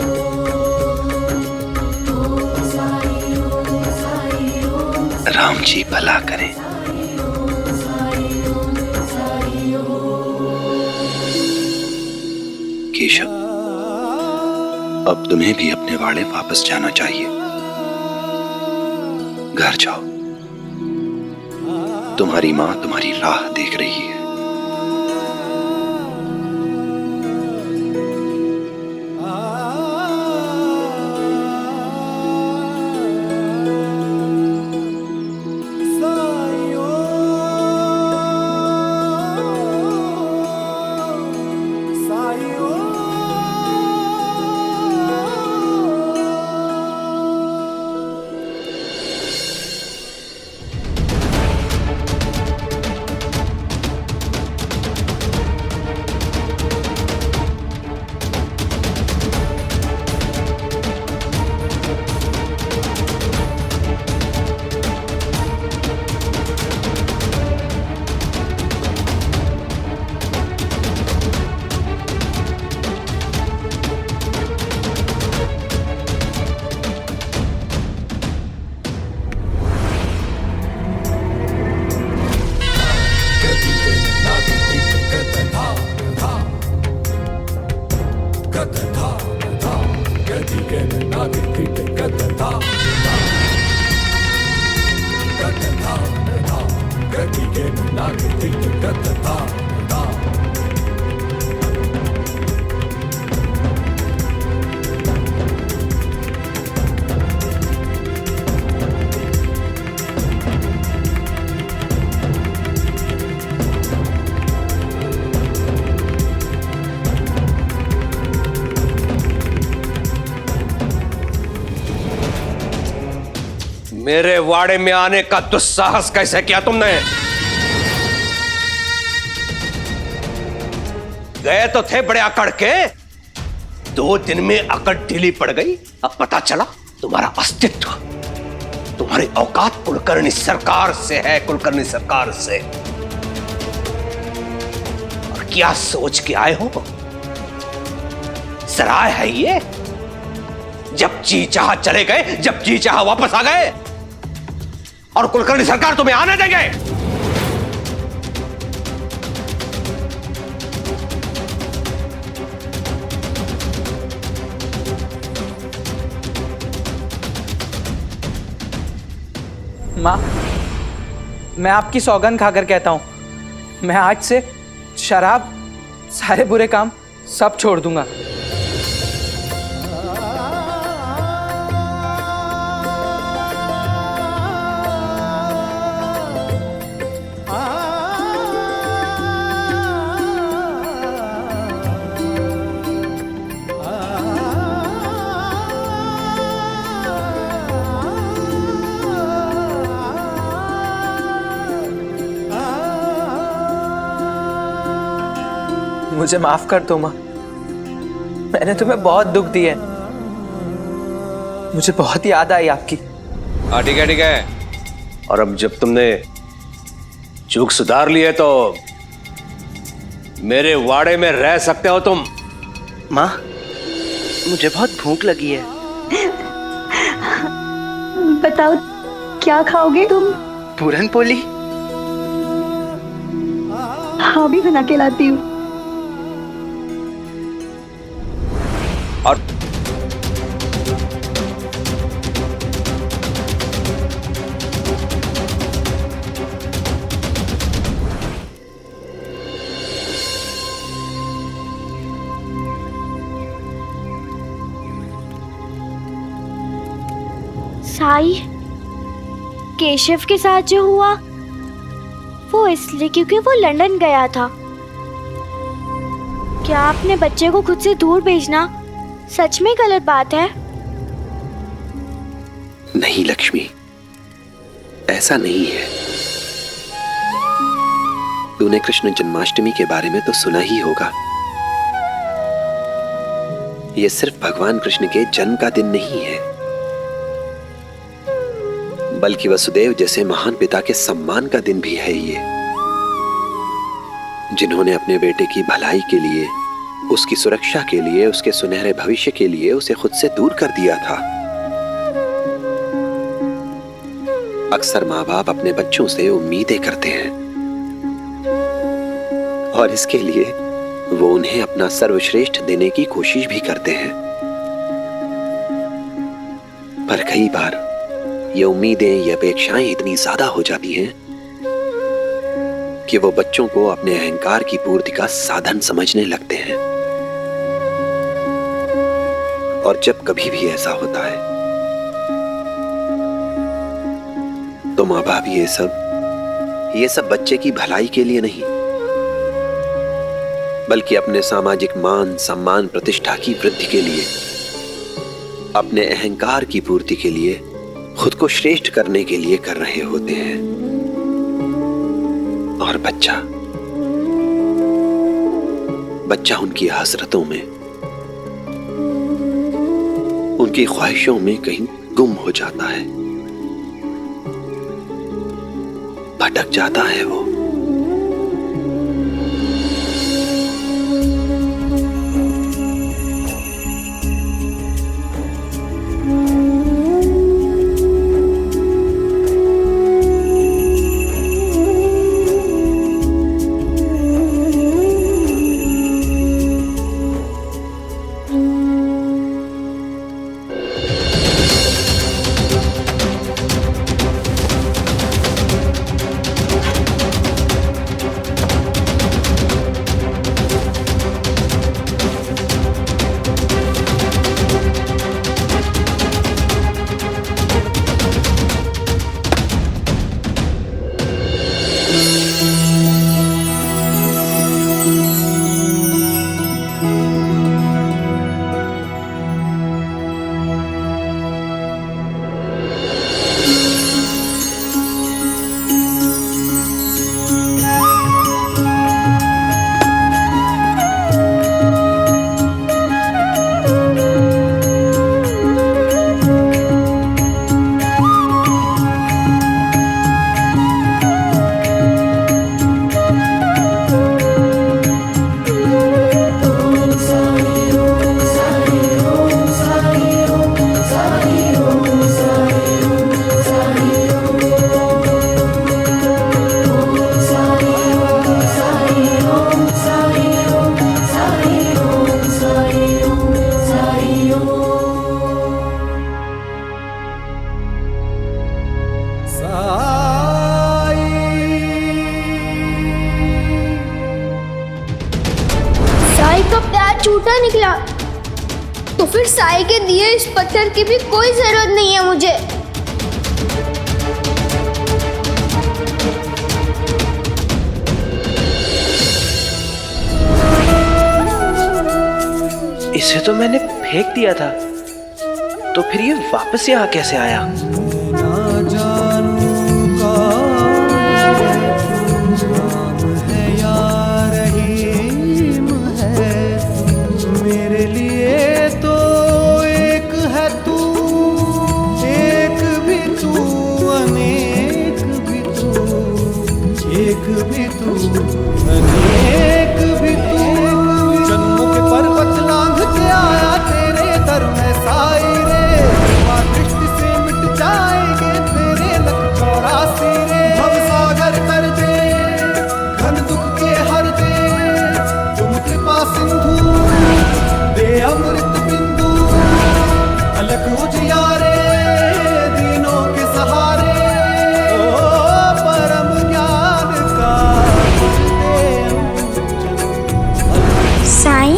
साई ओम साई ओम। राम जी भला करें। केशव, अब तुम्हें भी अपने वाड़े वापस जाना चाहिए। घर जाओ, तुम्हारी मां तुम्हारी राह देख रही है। मेरे वाड़े में आने का दुस्साहस कैसे किया तुमने? गए तो थे बड़े अकड़ के, 2 दिन में अकड़ ढीली पड़ गई। अब पता चला तुम्हारा अस्तित्व, तुम्हारी औकात कुलकर्णी सरकार से है, कुलकर्णी सरकार से। और क्या सोच के आए हो? सराय है ये? जब जी चाह चले गए, जब जी चाह वापस आ गए, और कुलकर्णी सरकार तुम्हें आने देंगे? माँ, मैं आपकी सौगंध खाकर कहता हूं, मैं आज से शराब, सारे बुरे काम सब छोड़ दूंगा। मुझे माफ कर दो माँ, मैंने तुम्हें बहुत दुख दिया। मुझे बहुत याद आई आपकी। हाँ ठीक है ठीक है। और अब जब तुमने चूक सुधार ली है तो मेरे वाड़े में रह सकते हो तुम। माँ, मुझे बहुत भूख लगी है। बताओ क्या खाओगे तुम? पूरन पोली। हाँ, भी बना के लाती हूँ। और साई, केशव के साथ जो हुआ वो इसलिए क्योंकि वो लंदन गया था। क्या अपने बच्चे को खुद से दूर भेजना सच में गलत बात है? नहीं लक्ष्मी, ऐसा नहीं है। तूने कृष्ण जन्माष्टमी के बारे में तो सुना ही होगा। यह सिर्फ भगवान कृष्ण के जन्म का दिन नहीं है, बल्कि वसुदेव जैसे महान पिता के सम्मान का दिन भी है ये, जिन्होंने अपने बेटे की भलाई के लिए, उसकी सुरक्षा के लिए, उसके सुनहरे भविष्य के लिए उसे खुद से दूर कर दिया था। अक्सर माँ बाप अपने बच्चों से उम्मीदें करते हैं और इसके लिए वो उन्हें अपना सर्वश्रेष्ठ देने की कोशिश भी करते हैं। पर कई बार ये उम्मीदें, ये अपेक्षाएं इतनी ज्यादा हो जाती हैं कि वो बच्चों को अपने अहंकार की पूर्ति का साधन समझने लगते हैं। और जब कभी भी ऐसा होता है तो माँ बाप ये सब बच्चे की भलाई के लिए नहीं, बल्कि अपने सामाजिक मान, सम्मान, प्रतिष्ठा की वृद्धि के लिए, अपने अहंकार की पूर्ति के लिए, खुद को श्रेष्ठ करने के लिए कर रहे होते हैं। और बच्चा उनकी हसरतों में, उनकी ख्वाहिशों में कहीं गुम हो जाता है, भटक जाता है वो। झूठा निकला तो फिर साई के दिए इस पत्थर की भी कोई जरूरत नहीं है मुझे। इसे तो मैंने फेंक दिया था, तो फिर ये वापस यहाँ कैसे आया? मेरे लिए तो एक है तू, एक भी तू, अनेक भी तू, एक भी तू, अनेक भी तू। जन्मों के पर्वत लांघ के आया तेरे दर में साई रे, दृष्टि से मिट जाएंगे तेरे लख 84 रे। भवसागर कर दे, घन दुख के हर दे, तुम कृपा सिंधु दे अमृत बिंदु, अलग उजियारे दीनों के सहारे, ओ परम ज्ञान का साईं,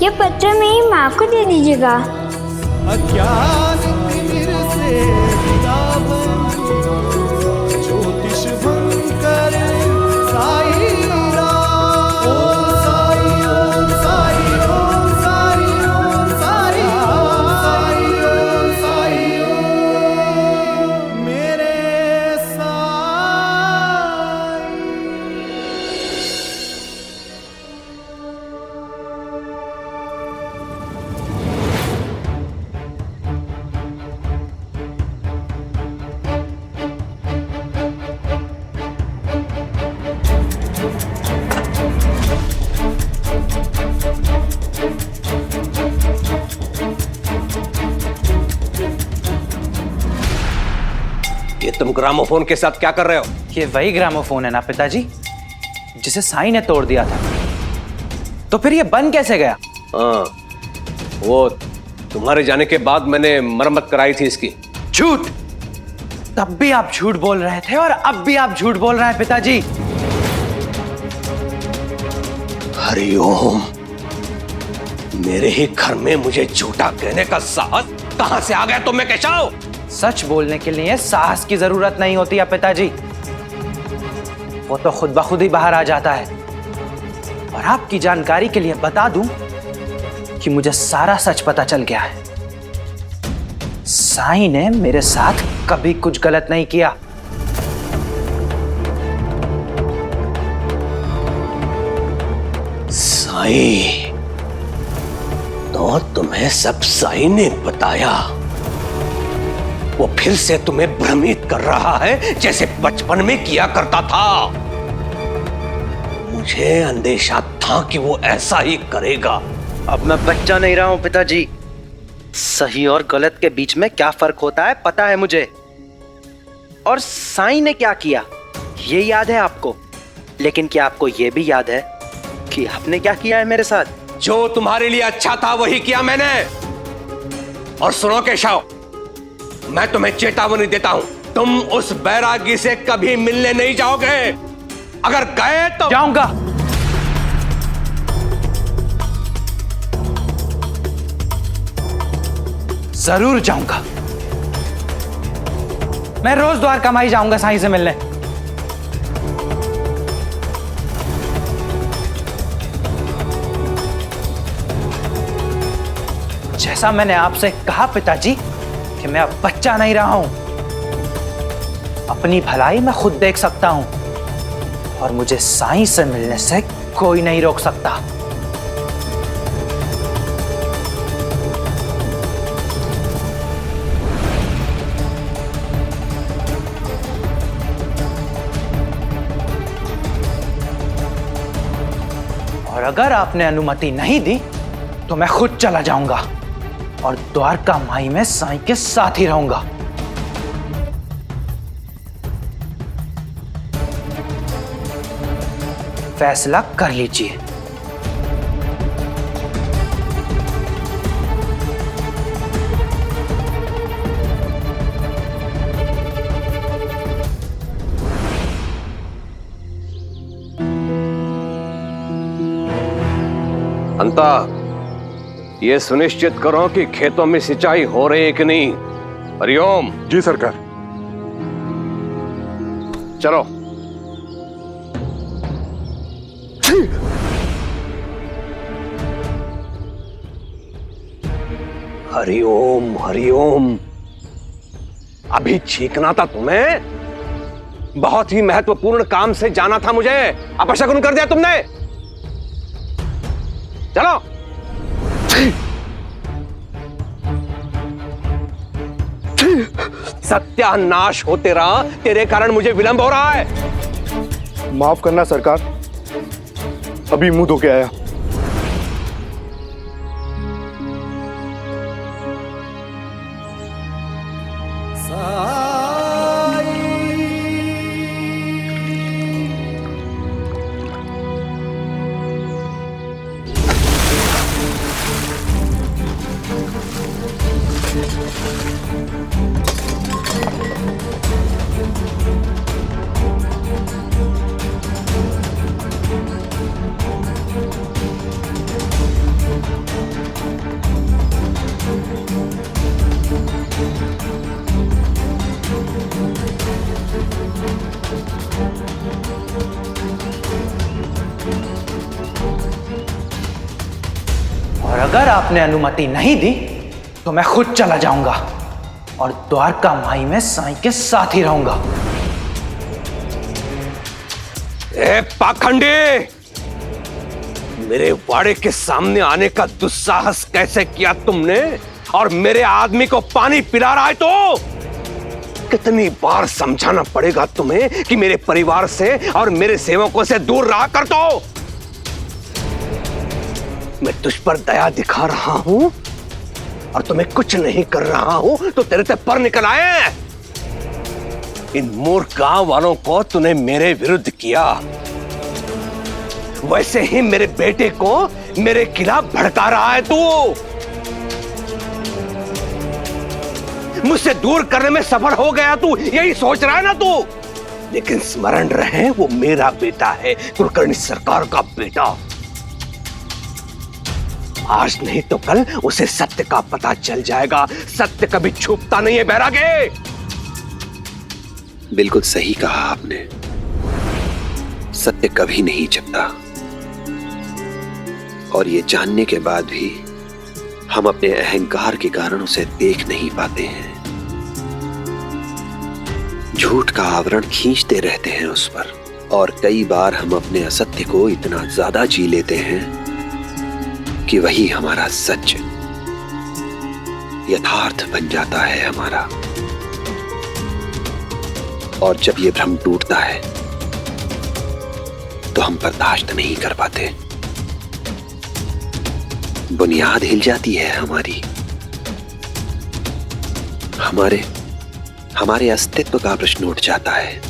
ये पत्र मेरी माँ को दे दीजिएगा। अज्ञान तिमिर से विदावन, ज्योतिष भंकर साई राम। ओम साई, ओम साई, ओम साई, ओम साई, ओम साई, ओम साई, ओम मेरे ये तुम ग्रामोफोन के साथ क्या कर रहे हो? ये वही ग्रामोफोन है ना पिताजी, जिसे साई ने तोड़ दिया था। तो फिर ये बन कैसे गया? हाँ, वो तुम्हारे जाने के बाद मैंने मरम्मत कराई थी इसकी। झूठ! तब भी आप झूठ बोल रहे थे और अब भी आप झूठ बोल रहे हैं पिताजी। हरिओम, मेरे ही घर में मुझे झूठा कहने का साहस कहां से आ गया तुम्हें केशव? सच बोलने के लिए साहस की जरूरत नहीं होती है पिताजी, वो तो खुद ब खुद ही बाहर आ जाता है। और आपकी जानकारी के लिए बता दूं कि मुझे सारा सच पता चल गया है। साई ने मेरे साथ कभी कुछ गलत नहीं किया। साई, तो तुम्हें सब साई ने बताया? वो फिर से तुम्हें भ्रमित कर रहा है जैसे बचपन में किया करता था। मुझे अंदेशा था कि वो ऐसा ही करेगा। अब मैं बच्चा नहीं रहा हूं पिताजी। सही और गलत के बीच में क्या फर्क होता है पता है मुझे। और साई ने क्या किया ये याद है आपको, लेकिन क्या आपको ये भी याद है कि आपने क्या किया है मेरे साथ? जो तुम्हारे लिए अच्छा था वही किया मैंने। और सुनो केशव, मैं तुम्हें चेतावनी देता हूं, तुम उस बैरागी से कभी मिलने नहीं जाओगे। अगर गए तो जाऊंगा। जरूर जाऊंगा। मैं रोज द्वारका माई जाऊंगा साईं से मिलने। जैसा मैंने आपसे कहा पिताजी कि मैं अब बच्चा नहीं रहा हूं, अपनी भलाई मैं खुद देख सकता हूं और मुझे साईं से मिलने से कोई नहीं रोक सकता। और अगर आपने अनुमति नहीं दी तो मैं खुद चला जाऊंगा और द्वारका माई में साईं के साथ ही रहूंगा। फैसला कर लीजिए। अंता ये सुनिश्चित करो कि खेतों में सिंचाई हो रही है कि नहीं। हरिओम। जी सरकार। चलो। हरिओम हरिओम। अभी चीखना था तुम्हें? बहुत ही महत्वपूर्ण काम से जाना था मुझे, अपशकुन कर दिया तुमने। चलो। सत्यानाश हो तेरे कारण मुझे विलंब हो रहा है। माफ करना सरकार, अभी मुंह धो के आया। और अगर आपने अनुमति नहीं दी तो मैं खुद चला जाऊंगा और द्वारका माई में साईं के साथ ही रहूंगा। ए पाखंडी, मेरे वाड़े के सामने आने का दुस्साहस कैसे किया तुमने? और मेरे आदमी को पानी पिला रहा है तो? कितनी बार समझाना पड़ेगा तुम्हें कि मेरे परिवार से और मेरे सेवकों से दूर रहा कर दो। मैं तुझ पर दया दिखा रहा हूं और तुम्हें कुछ नहीं कर रहा हूं तो तेरे से पर निकल आए। इन मूर्ख गांव वालों को तूने मेरे विरुद्ध किया, वैसे ही मेरे बेटे को मेरे खिलाफ भड़का रहा है तू। मुझसे दूर करने में सफल हो गया तू, यही सोच रहा है ना तू? लेकिन स्मरण रहे, वो मेरा बेटा है, कुलकर्णी सरकार का बेटा। आज नहीं तो कल उसे सत्य का पता चल जाएगा। सत्य कभी छुपता नहीं है बैरागे। बिल्कुल सही कहा आपने, सत्य कभी नहीं छिपता। और ये जानने के बाद भी हम अपने अहंकार के कारण उसे देख नहीं पाते हैं। झूठ का आवरण खींचते रहते हैं उस पर, और कई बार हम अपने असत्य को इतना ज्यादा जी लेते हैं कि वही हमारा सच यथार्थ बन जाता है हमारा। और जब ये भ्रम टूटता है तो हम बर्दाश्त नहीं कर पाते, बुनियाद हिल जाती है हमारी, हमारे अस्तित्व का प्रश्न उठ जाता है।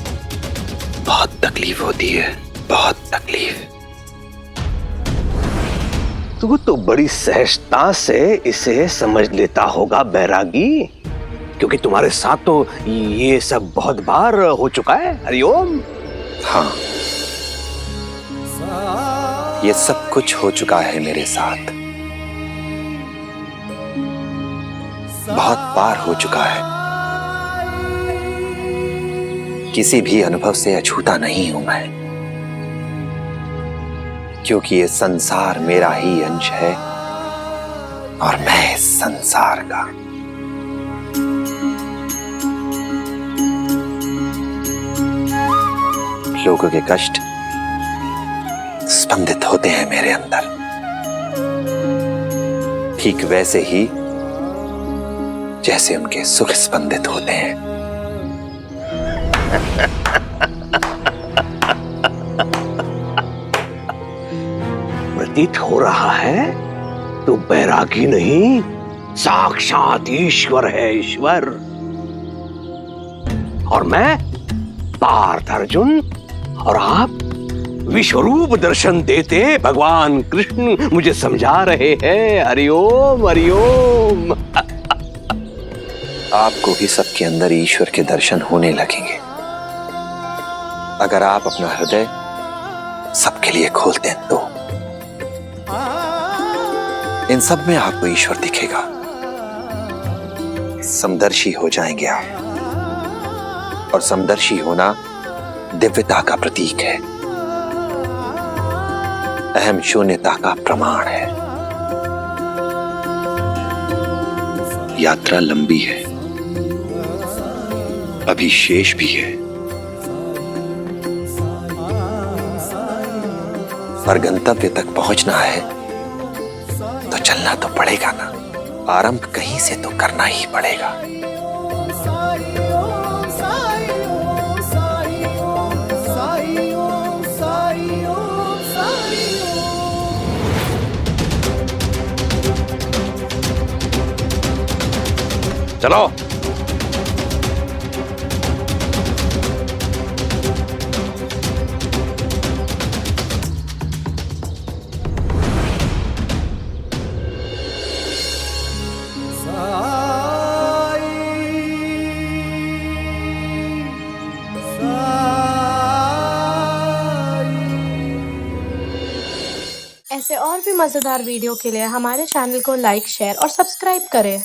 बहुत तकलीफ होती है, बहुत तकलीफ। तू तो बड़ी सहजता से इसे समझ लेता होगा बैरागी, क्योंकि तुम्हारे साथ तो ये सब बहुत बार हो चुका है। हरिओम। हाँ, ये सब कुछ हो चुका है मेरे साथ, बहुत बार हो चुका है। किसी भी अनुभव से अछूता नहीं हूं मैं, क्योंकि ये संसार मेरा ही अंश है और मैं इस संसार का। लोगों के कष्ट स्पंदित होते हैं मेरे अंदर, ठीक वैसे ही जैसे उनके सुख स्पंदित होते हैं। प्रतीत हो रहा है तो बैरागी नहीं, साक्षात ईश्वर है, ईश्वर। और मैं पार्थ अर्जुन, और आप विश्वरूप दर्शन देते भगवान कृष्ण मुझे समझा रहे हैं। हरिओम हरिओम। आपको भी सबके अंदर ईश्वर के दर्शन होने लगेंगे अगर आप अपना हृदय सबके लिए खोलते हैं तो। इन सब में आपको ईश्वर दिखेगा। समदर्शी हो जाएंगे आप, और समदर्शी होना दिव्यता का प्रतीक है, अहम शून्यता का प्रमाण है। यात्रा लंबी है, अभी शेष भी है, पर गंतव्य तक पहुंचना है तो चलना तो पड़ेगा ना। आरंभ कहीं से तो करना ही पड़ेगा। चलो। ऐसे और भी मज़ेदार वीडियो के लिए हमारे चैनल को लाइक, शेयर और सब्सक्राइब करें।